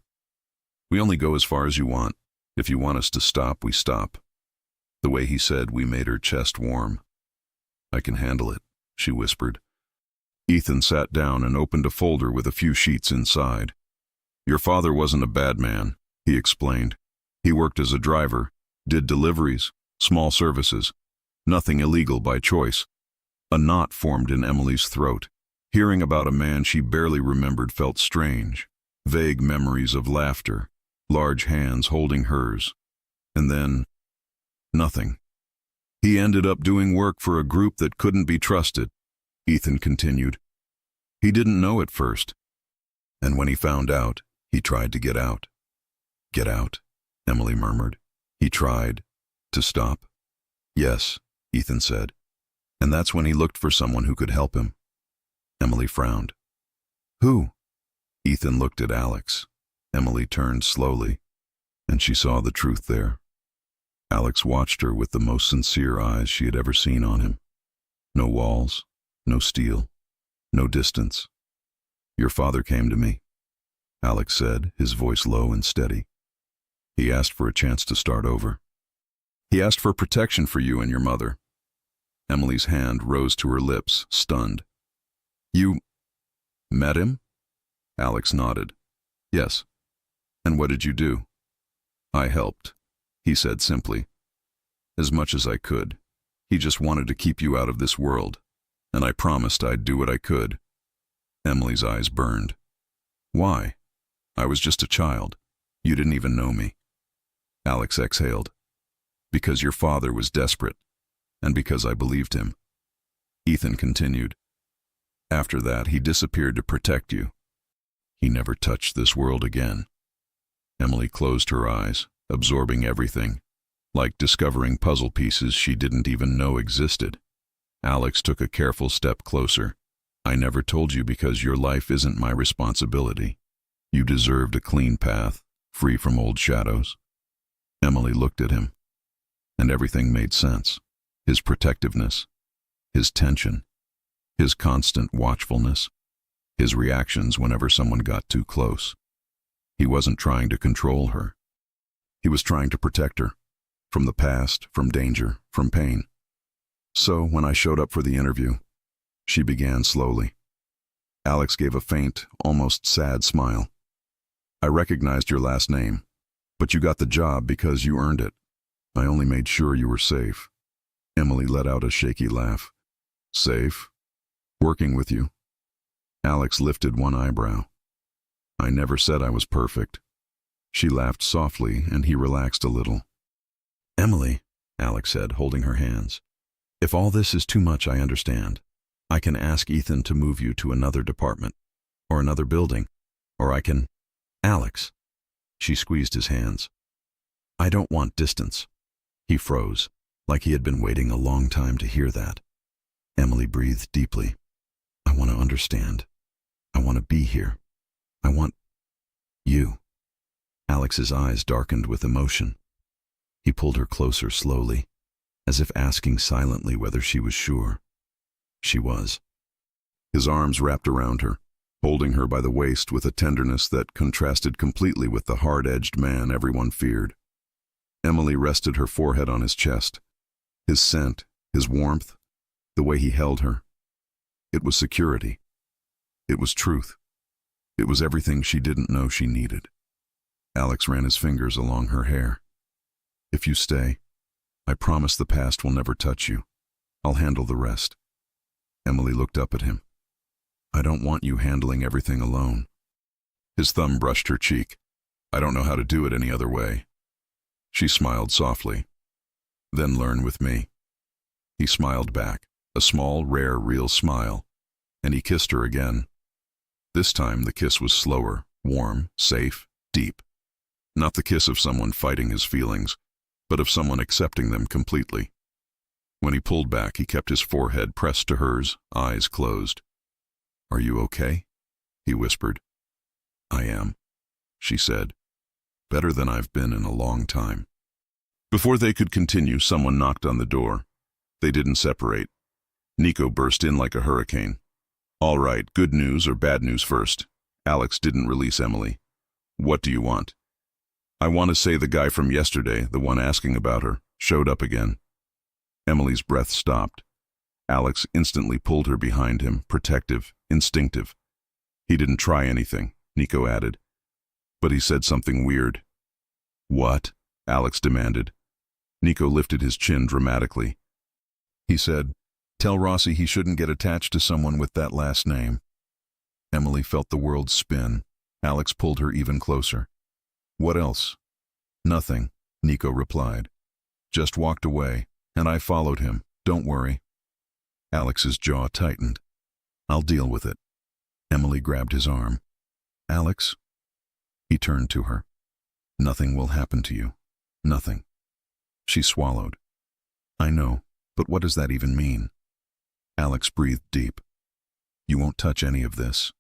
We only go as far as you want. If you want us to stop, we stop. The way he said we made her chest warm. I can handle it, she whispered. Ethan sat down and opened a folder with a few sheets inside. Your father wasn't a bad man, he explained. He worked as a driver, did deliveries, small services. Nothing illegal by choice. A knot formed in Emily's throat. Hearing about a man she barely remembered felt strange. Vague memories of laughter, large hands holding hers. And then, nothing. He ended up doing work for a group that couldn't be trusted, Ethan continued. He didn't know at first. And when he found out, he tried to get out. Get out, Emily murmured. He tried to stop. Yes, Ethan said. And that's when he looked for someone who could help him. Emily frowned. Who? Ethan looked at Alex. Emily turned slowly, and she saw the truth there. Alex watched her with the most sincere eyes she had ever seen on him. No walls, no steel, no distance. Your father came to me, Alex said, his voice low and steady. He asked for a chance to start over. He asked for protection for you and your mother. Emily's hand rose to her lips, stunned. You met him? Alex nodded. Yes. And what did you do? I helped, he said simply. As much as I could. He just wanted to keep you out of this world, and I promised I'd do what I could. Emily's eyes burned. Why? I was just a child. You didn't even know me. Alex exhaled. Because your father was desperate, and because I believed him. Ethan continued. After that, he disappeared to protect you. He never touched this world again. Emily closed her eyes, absorbing everything, like discovering puzzle pieces she didn't even know existed. Alex took a careful step closer. I never told you because your life isn't my responsibility. You deserved a clean path, free from old shadows. Emily looked at him, and everything made sense. His protectiveness, his tension, his constant watchfulness, his reactions whenever someone got too close. He wasn't trying to control her. He was trying to protect her, from the past, from danger, from pain. So when I showed up for the interview, she began slowly. Alex gave a faint, almost sad smile. I recognized your last name, but you got the job because you earned it. I only made sure you were safe. Emily let out a shaky laugh. Safe? Working with you? Alex lifted one eyebrow. I never said I was perfect. She laughed softly, and he relaxed a little. Emily, Alex said, holding her hands. If all this is too much, I understand. I can ask Ethan to move you to another department, or another building, or I can... Alex. She squeezed his hands. I don't want distance. He froze, like he had been waiting a long time to hear that. Emily breathed deeply. I want to understand. I want to be here. I want you. Alex's eyes darkened with emotion. He pulled her closer slowly, as if asking silently whether she was sure. She was. His arms wrapped around her, holding her by the waist with a tenderness that contrasted completely with the hard-edged man everyone feared. Emily rested her forehead on his chest. His scent, his warmth, the way he held her. It was security. It was truth. It was everything she didn't know she needed. Alex ran his fingers along her hair. If you stay, I promise the past will never touch you. I'll handle the rest. Emily looked up at him. I don't want you handling everything alone. His thumb brushed her cheek. I don't know how to do it any other way. She smiled softly. Then learn with me. He smiled back, a small, rare, real smile, and he kissed her again. This time the kiss was slower, warm, safe, deep. Not the kiss of someone fighting his feelings, but of someone accepting them completely. When he pulled back, he kept his forehead pressed to hers, eyes closed. Are you okay? He whispered. I am, she said. Better than I've been in a long time. Before they could continue, someone knocked on the door. They didn't separate. Nico burst in like a hurricane. All right, good news or bad news first. Alex didn't release Emily. What do you want? I want to say the guy from yesterday, the one asking about her, showed up again. Emily's breath stopped. Alex instantly pulled her behind him, protective, instinctive. He didn't try anything, Nico added. But he said something weird. What? Alex demanded. Nico lifted his chin dramatically. He said, tell Rossi he shouldn't get attached to someone with that last name. Emily felt the world spin. Alex pulled her even closer. What else? Nothing, Nico replied. Just walked away, and I followed him. Don't worry. Alex's jaw tightened. I'll deal with it. Emily grabbed his arm. Alex? He turned to her. Nothing will happen to you. Nothing. She swallowed. I know, but what does that even mean? Alex breathed deep. You won't touch any of this.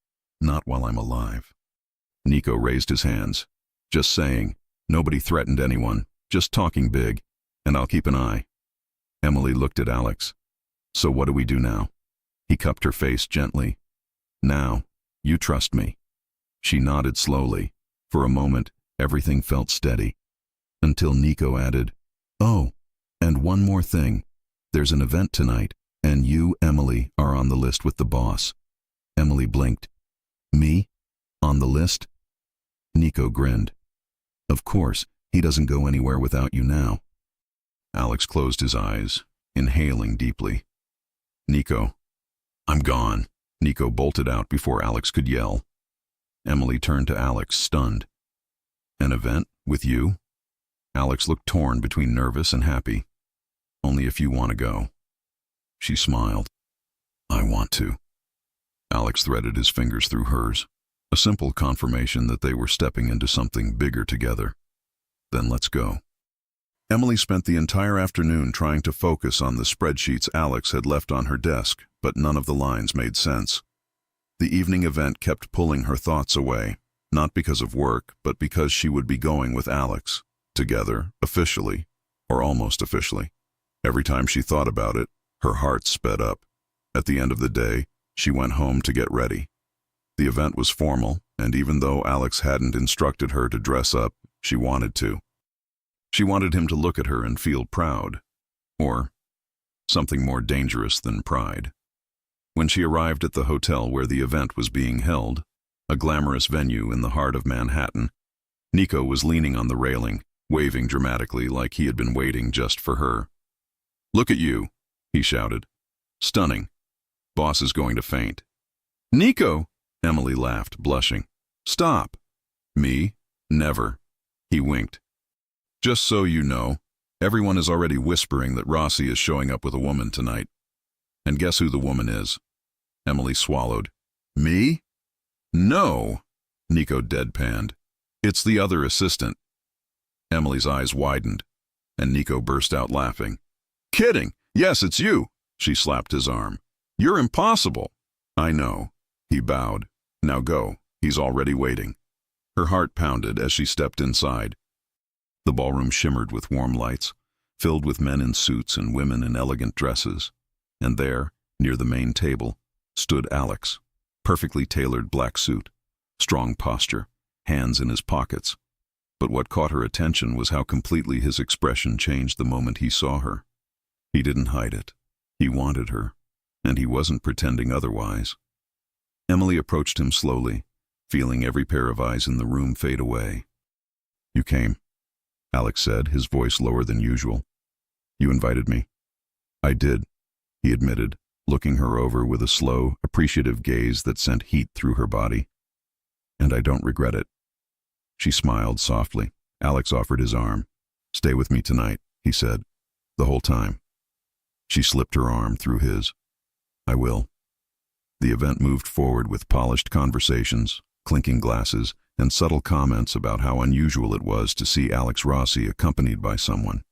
Not while I'm alive. Nico raised his hands. Just saying. Nobody threatened anyone. Just talking big. And I'll keep an eye. Emily looked at Alex. So what do we do now? He cupped her face gently. Now, you trust me. She nodded slowly. For a moment, everything felt steady. Until Nico added, oh, and one more thing. There's an event tonight, and you, Emily, are on the list with the boss. Emily blinked. Me? On the list? Nico grinned. Of course, he doesn't go anywhere without you now. Alex closed his eyes, inhaling deeply. Nico. I'm gone. Nico bolted out before Alex could yell. Emily turned to Alex, stunned. An event? With you? Alex looked torn between nervous and happy. Only if you want to go. She smiled. I want to. Alex threaded his fingers through hers. A simple confirmation that they were stepping into something bigger together. Then let's go. Emily spent the entire afternoon trying to focus on the spreadsheets Alex had left on her desk, but none of the lines made sense. The evening event kept pulling her thoughts away, not because of work, but because she would be going with Alex, together, officially, or almost officially. Every time she thought about it, her heart sped up. At the end of the day, she went home to get ready. The event was formal, and even though Alex hadn't instructed her to dress up, she wanted to. She wanted him to look at her and feel proud, or something more dangerous than pride. When she arrived at the hotel where the event was being held, a glamorous venue in the heart of Manhattan, Nico was leaning on the railing, waving dramatically like he had been waiting just for her. Look at you, he shouted. Stunning. Boss is going to faint. Nico! Emily laughed, blushing. Stop. Me? Never. He winked. Just so you know, everyone is already whispering that Rossi is showing up with a woman tonight. And guess who the woman is? Emily swallowed. Me? No, Nico deadpanned. It's the other assistant. Emily's eyes widened, and Nico burst out laughing. Kidding! Yes, it's you! She slapped his arm. You're impossible! I know. He bowed. Now go. He's already waiting. Her heart pounded as she stepped inside. The ballroom shimmered with warm lights, filled with men in suits and women in elegant dresses. And there, near the main table, stood Alex, perfectly tailored black suit, strong posture, hands in his pockets. But what caught her attention was how completely his expression changed the moment he saw her. He didn't hide it. He wanted her, and he wasn't pretending otherwise. Emily approached him slowly, feeling every pair of eyes in the room fade away. You came, Alex said, his voice lower than usual. You invited me. I did, he admitted, looking her over with a slow, appreciative gaze that sent heat through her body. And I don't regret it. She smiled softly. Alex offered his arm. Stay with me tonight, he said, the whole time. She slipped her arm through his. I will. The event moved forward with polished conversations, clinking glasses, and subtle comments about how unusual it was to see Alex Rossi accompanied by someone.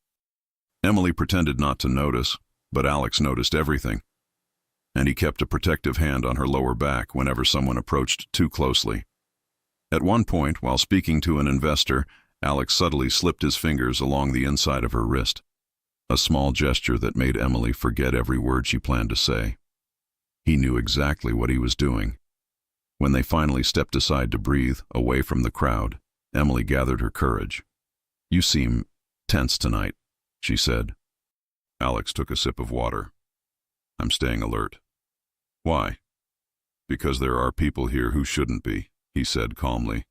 Emily pretended not to notice, but Alex noticed everything. And he kept a protective hand on her lower back whenever someone approached too closely. At one point, while speaking to an investor, Alex subtly slipped his fingers along the inside of her wrist. a small gesture that made Emily forget every word she planned to say. He knew exactly what he was doing. When they finally stepped aside to breathe, away from the crowd, Emily gathered her courage. "You seem tense tonight," she said. Alex took a sip of water. "I'm staying alert." "Why?" "Because there are people here who shouldn't be," he said calmly.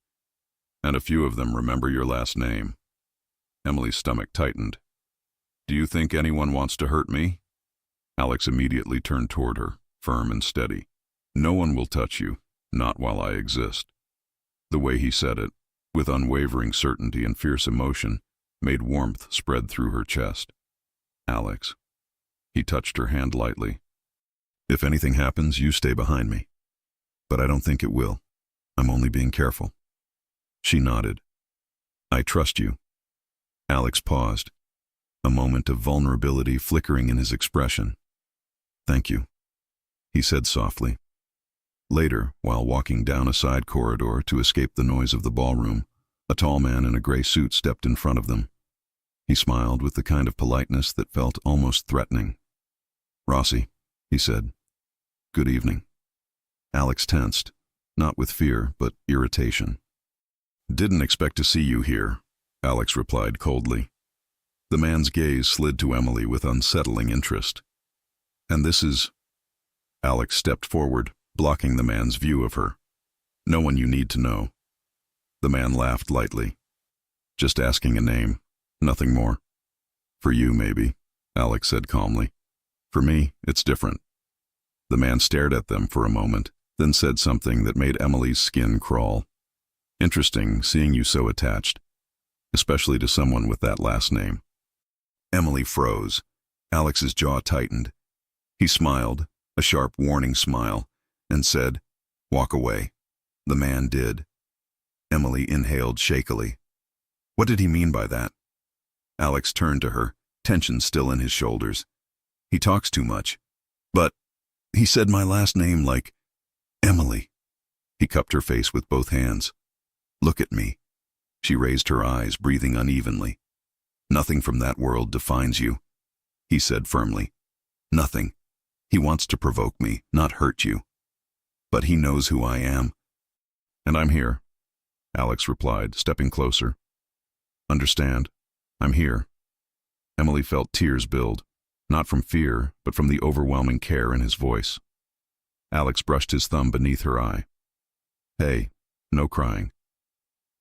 "And a few of them remember your last name." Emily's stomach tightened. "Do you think anyone wants to hurt me?" Alex immediately turned toward her, firm and steady. "No one will touch you, not while I exist." The way he said it, with unwavering certainty and fierce emotion, made warmth spread through her chest. "Alex." He touched her hand lightly. "If anything happens, you stay behind me. But I don't think it will. I'm only being careful." She nodded. "I trust you." Alex paused, a moment of vulnerability flickering in his expression. "Thank you," he said softly. Later, while walking down a side corridor to escape the noise of the ballroom, a tall man in a gray suit stepped in front of them. He smiled with the kind of politeness that felt almost threatening. "Rossi," he said. "Good evening." Alex tensed, not with fear, but irritation. "Didn't expect to see you here," Alex replied coldly. The man's gaze slid to Emily with unsettling interest. "And this is—" Alex stepped forward, blocking the man's view of her. "No one you need to know." The man laughed lightly. "Just asking a name, nothing more." "For you, maybe," Alex said calmly. "For me, it's different." The man stared at them for a moment, then said something that made Emily's skin crawl. "Interesting seeing you so attached, especially to someone with that last name." Emily froze. Alex's jaw tightened. He smiled, a sharp warning smile, and said, "Walk away." The man did. Emily inhaled shakily. What did he mean by that? Alex turned to her, tension still in his shoulders. "He talks too much. But he said my last name like Emily." He cupped her face with both hands. "Look at me." She raised her eyes, breathing unevenly. "Nothing from that world defines you," he said firmly. "Nothing. He wants to provoke me, not hurt you. But he knows who I am." "And I'm here," Alex replied, stepping closer. "Understand? I'm here." Emily felt tears build, not from fear, but from the overwhelming care in his voice. Alex brushed his thumb beneath her eye. "Hey, no crying."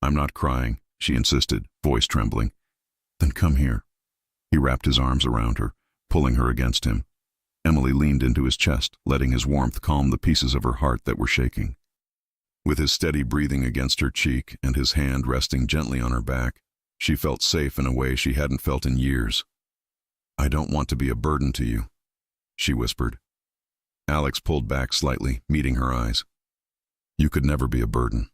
"I'm not crying," she insisted, voice trembling. "Then come here." He wrapped his arms around her, pulling her against him. Emily leaned into his chest, letting his warmth calm the pieces of her heart that were shaking. With his steady breathing against her cheek and his hand resting gently on her back, she felt safe in a way she hadn't felt in years. "I don't want to be a burden to you," she whispered. Alex pulled back slightly, meeting her eyes. "You could never be a burden.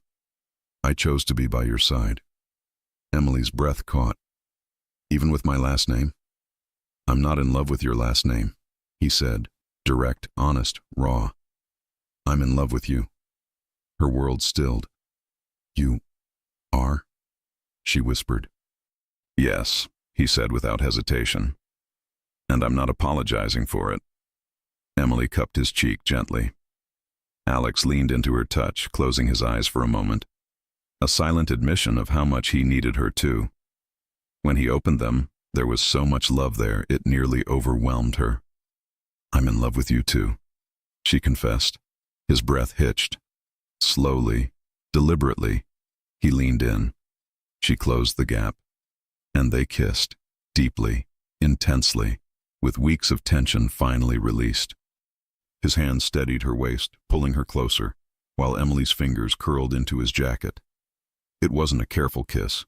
I chose to be by your side." Emily's breath caught. "Even with my last name?" "I'm not in love with your last name," he said, direct, honest, raw. "I'm in love with you." Her world stilled. "You are?" she whispered. "Yes," he said without hesitation. "And I'm not apologizing for it." Emily cupped his cheek gently. Alex leaned into her touch, closing his eyes for a moment. A silent admission of how much he needed her too. When he opened them, there was so much love there it nearly overwhelmed her. "I'm in love with you too," she confessed. His breath hitched. Slowly, deliberately, he leaned in. She closed the gap, and they kissed, deeply, intensely, with weeks of tension finally released. His hand steadied her waist, pulling her closer, while Emily's fingers curled into his jacket. It wasn't a careful kiss.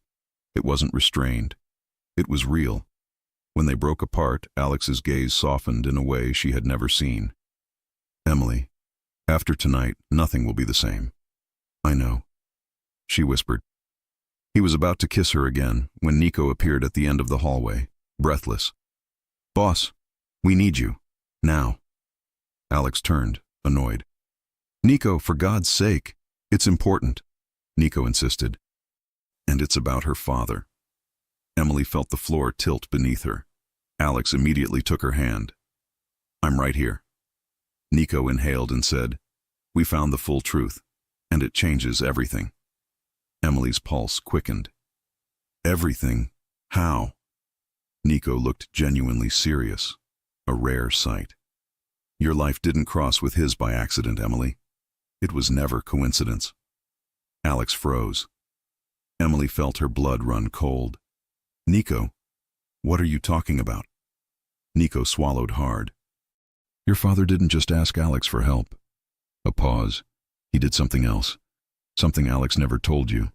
It wasn't restrained. It was real. When they broke apart, Alex's gaze softened in a way she had never seen. "Emily, after tonight, nothing will be the same." "I know," she whispered. He was about to kiss her again when Nico appeared at the end of the hallway, breathless. "Boss, we need you. Now." Alex turned, annoyed. "Nico, for God's sake, it's important," Nico insisted. "And it's about her father." Emily felt the floor tilt beneath her. Alex immediately took her hand. I'm right here. Nico inhaled and said, We found the full truth, and it changes everything. Emily's pulse quickened. Everything? How? Nico looked genuinely serious, a rare sight. Your life didn't cross with his by accident, Emily. It was never coincidence. Alex froze. Emily felt her blood run cold. Nico, what are you talking about? Nico swallowed hard. Your father didn't just ask Alex for help. A pause. He did something else. Something Alex never told you.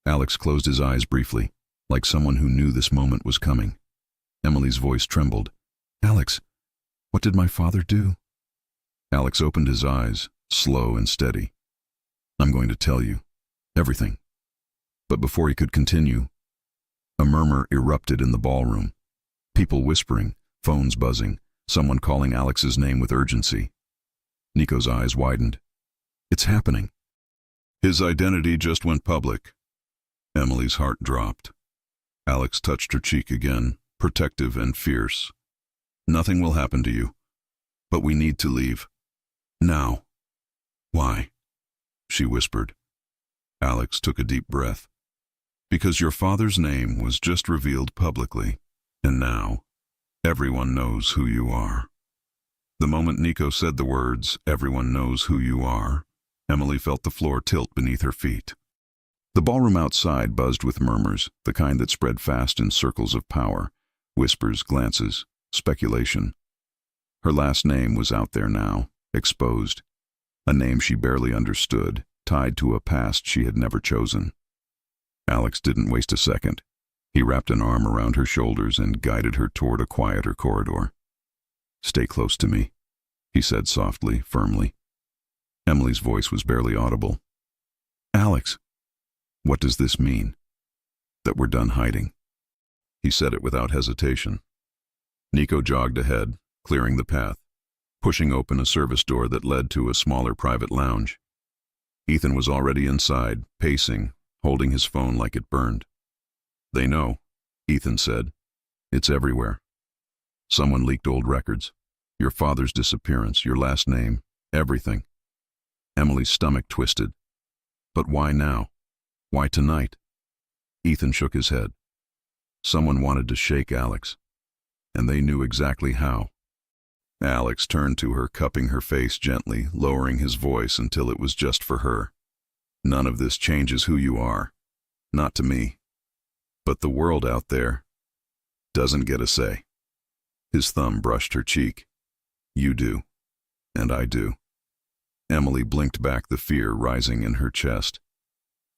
Alex closed his eyes briefly, like someone who knew this moment was coming. Emily's voice trembled. Alex, what did my father do? Alex opened his eyes, slow and steady. I'm going to tell you. Everything. But before he could continue, a murmur erupted in the ballroom. People whispering, phones buzzing, someone calling Alex's name with urgency. Nico's eyes widened. It's happening. His identity just went public. Emily's heart dropped. Alex touched her cheek again, protective and fierce. Nothing will happen to you, but we need to leave. Now. Why? She whispered. Alex took a deep breath. Because your father's name was just revealed publicly, and now everyone knows who you are. The moment Nico said the words, everyone knows who you are, Emily felt the floor tilt beneath her feet. The ballroom outside buzzed with murmurs, the kind that spread fast in circles of power, whispers, glances, speculation. Her last name was out there now, exposed, a name she barely understood, tied to a past she had never chosen. Alex didn't waste a second. He wrapped an arm around her shoulders and guided her toward a quieter corridor. Stay close to me, he said softly, firmly. Emily's voice was barely audible. Alex, what does this mean? That we're done hiding. He said it without hesitation. Nico jogged ahead, clearing the path, pushing open a service door that led to a smaller private lounge. Ethan was already inside, pacing, holding his phone like it burned. They know, Ethan said. It's everywhere. Someone leaked old records. Your father's disappearance, your last name, everything. Emily's stomach twisted. But why now? Why tonight? Ethan shook his head. Someone wanted to shake Alex, and they knew exactly how. Alex turned to her, cupping her face gently, lowering his voice until it was just for her. None of this changes who you are. Not to me. But the world out there doesn't get a say. His thumb brushed her cheek. You do. And I do. Emily blinked back, the fear rising in her chest.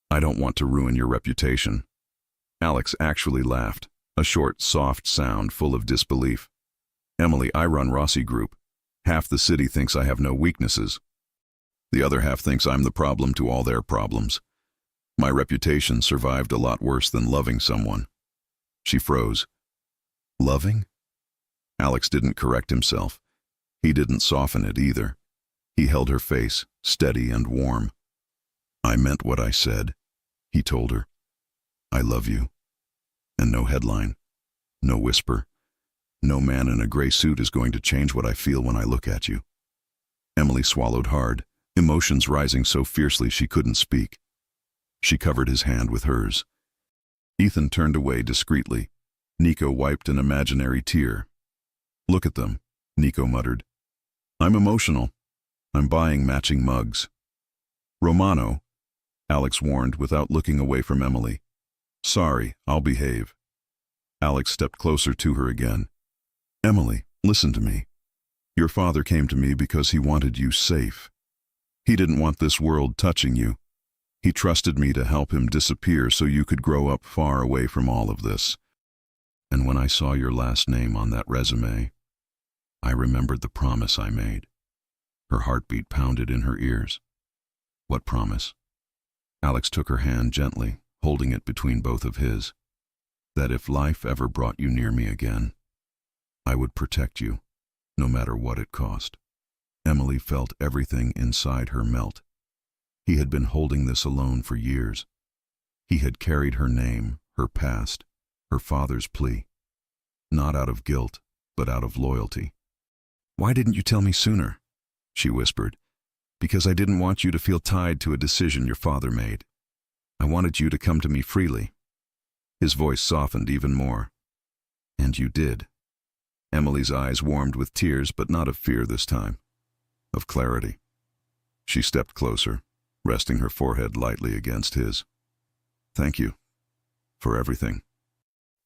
I don't want to ruin your reputation. Alex actually laughed, a short, soft sound full of disbelief. Emily, I run Rossi Group. Half the city thinks I have no weaknesses. The other half thinks I'm the problem to all their problems. My reputation survived a lot worse than loving someone. She froze. Loving? Alex didn't correct himself. He didn't soften it either. He held her face, steady and warm. I meant what I said, he told her. I love you. And no headline, no whisper, no man in a gray suit is going to change what I feel when I look at you. Emily swallowed hard, emotions rising so fiercely she couldn't speak. She covered his hand with hers. Ethan turned away discreetly. Nico wiped an imaginary tear. Look at them, Nico muttered. I'm emotional. I'm buying matching mugs. Romano, Alex warned without looking away from Emily. Sorry, I'll behave. Alex stepped closer to her again. Emily, listen to me. Your father came to me because he wanted you safe. He didn't want this world touching you. He trusted me to help him disappear so you could grow up far away from all of this. And when I saw your last name on that resume, I remembered the promise I made. Her heartbeat pounded in her ears. What promise? Alex took her hand gently, holding it between both of his. That if life ever brought you near me again, I would protect you, no matter what it cost. Emily felt everything inside her melt. He had been holding this alone for years. He had carried her name, her past, her father's plea. not out of guilt, but out of loyalty. "Why didn't you tell me sooner?" she whispered. "Because I didn't want you to feel tied to a decision your father made. I wanted you to come to me freely." His voice softened even more. "And you did." Emily's eyes warmed with tears, but not of fear this time, of clarity. She stepped closer, resting her forehead lightly against his. "Thank you for everything."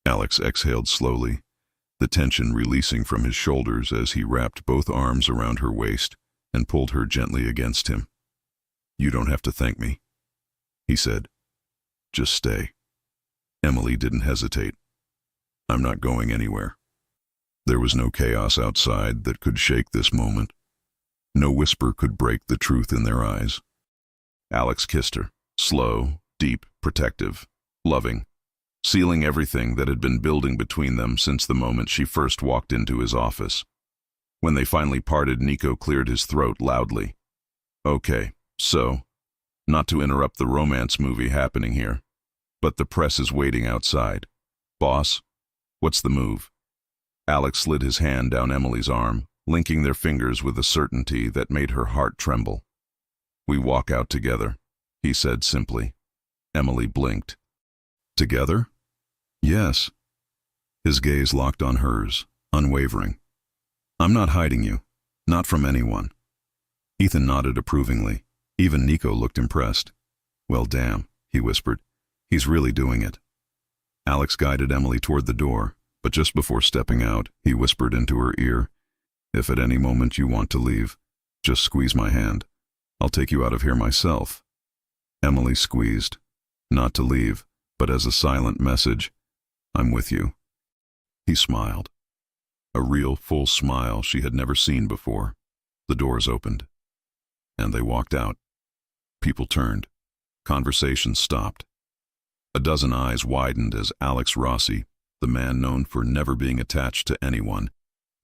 Alex exhaled slowly, the tension releasing from his shoulders as he wrapped both arms around her waist and pulled her gently against him. "You don't have to thank me," he said. "Just stay." Emily didn't hesitate. "I'm not going anywhere." There was no chaos outside that could shake this moment. No whisper could break the truth in their eyes. Alex kissed her, slow, deep, protective, loving, sealing everything that had been building between them since the moment she first walked into his office. When they finally parted, Nico cleared his throat loudly. "Okay, so, not to interrupt the romance movie happening here, but the press is waiting outside. Boss, what's the move?" Alex slid his hand down Emily's arm, linking their fingers with a certainty that made her heart tremble. "We walk out together," he said simply. Emily blinked. "Together?" "Yes." His gaze locked on hers, unwavering. "I'm not hiding you. Not from anyone." Ethan nodded approvingly. Even Nico looked impressed. "Well, damn," he whispered. "He's really doing it." Alex guided Emily toward the door, but just before stepping out, he whispered into her ear, "If at any moment you want to leave, just squeeze my hand. I'll take you out of here myself." Emily squeezed, not to leave, but as a silent message, "I'm with you." He smiled. A real, full smile she had never seen before. The doors opened, and they walked out. People turned. Conversation stopped. A dozen eyes widened as Alex Rossi, the man known for never being attached to anyone,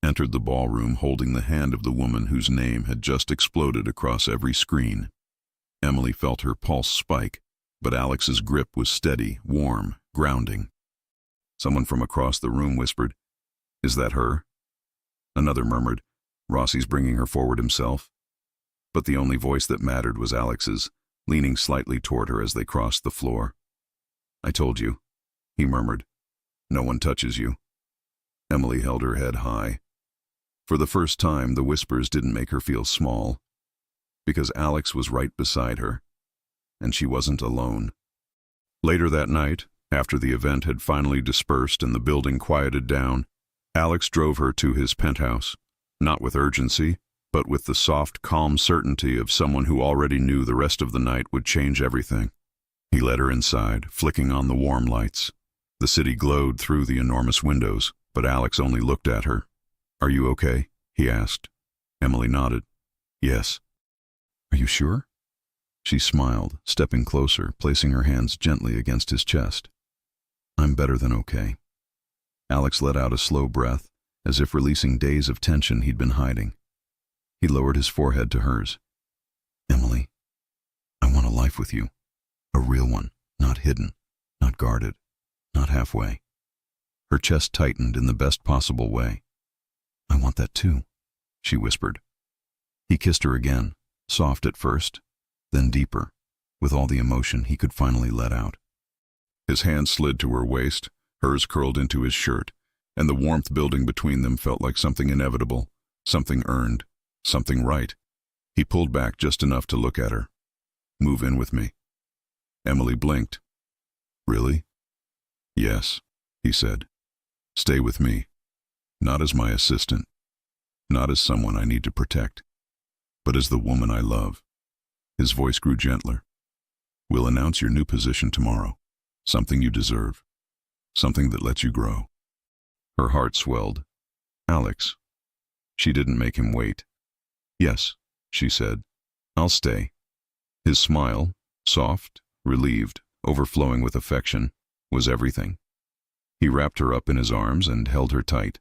entered the ballroom holding the hand of the woman whose name had just exploded across every screen. Emily felt her pulse spike, but Alex's grip was steady, warm, grounding. Someone from across the room whispered, "Is that her?" Another murmured, "Rossi's bringing her forward himself." But the only voice that mattered was Alex's, leaning slightly toward her as they crossed the floor. "I told you," he murmured. "No one touches you." Emily held her head high. For the first time, the whispers didn't make her feel small, because Alex was right beside her, and she wasn't alone. Later that night, after the event had finally dispersed and the building quieted down, Alex drove her to his penthouse, not with urgency, but with the soft, calm certainty of someone who already knew the rest of the night would change everything. He led her inside, flicking on the warm lights. The city glowed through the enormous windows, but Alex only looked at her. "Are you okay?" he asked. Emily nodded. "Yes." "Are you sure?" She smiled, stepping closer, placing her hands gently against his chest. "I'm better than okay." Alex let out a slow breath, as if releasing days of tension he'd been hiding. He lowered his forehead to hers. "Emily, I want a life with you. A real one, not hidden, not guarded, not halfway." Her chest tightened in the best possible way. "I want that too," she whispered. He kissed her again, soft at first, then deeper, with all the emotion he could finally let out. His hand slid to her waist, hers curled into his shirt, and the warmth building between them felt like something inevitable, something earned, something right. He pulled back just enough to look at her. "Move in with me." Emily blinked. "Really?" "Yes," he said. "Stay with me. Not as my assistant, not as someone I need to protect, but as the woman I love." His voice grew gentler. "We'll announce your new position tomorrow. Something you deserve. Something that lets you grow." Her heart swelled. "Alex." She didn't make him wait. "Yes," she said. "I'll stay." His smile, soft, relieved, overflowing with affection, was everything. He wrapped her up in his arms and held her tight.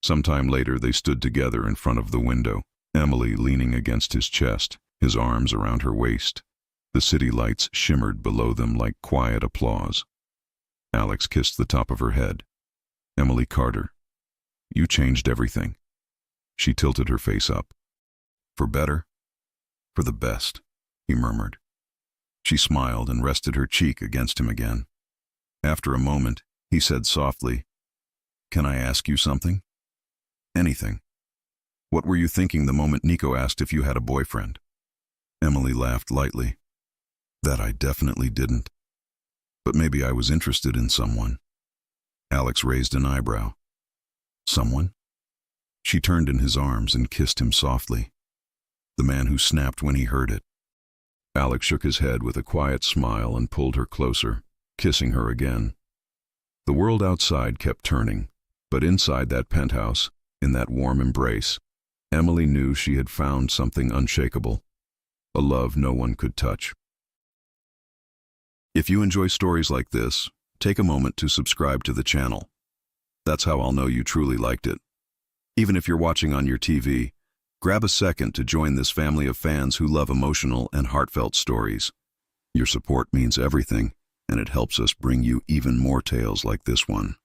Sometime later they stood together in front of the window, Emily leaning against his chest, his arms around her waist. The city lights shimmered below them like quiet applause. Alex kissed the top of her head. Emily Carter, You changed everything. She tilted her face up. For better? For the best, he murmured. She smiled and rested her cheek against him again. After a moment, he said softly, "Can I ask you something?" "Anything." "What were you thinking the moment Nico asked if you had a boyfriend?" Emily laughed lightly. "That I definitely didn't. But maybe I was interested in someone." Alex raised an eyebrow. "Someone?" She turned in his arms and kissed him softly. The man who snapped when he heard it. Alex shook his head with a quiet smile and pulled her closer, kissing her again. The world outside kept turning, but inside that penthouse, in that warm embrace, Emily knew she had found something unshakable, a love no one could touch. If you enjoy stories like this, take a moment to subscribe to the channel. That's how I'll know you truly liked it. Even if you're watching on your TV, grab a second to join this family of fans who love emotional and heartfelt stories. Your support means everything, and it helps us bring you even more tales like this one.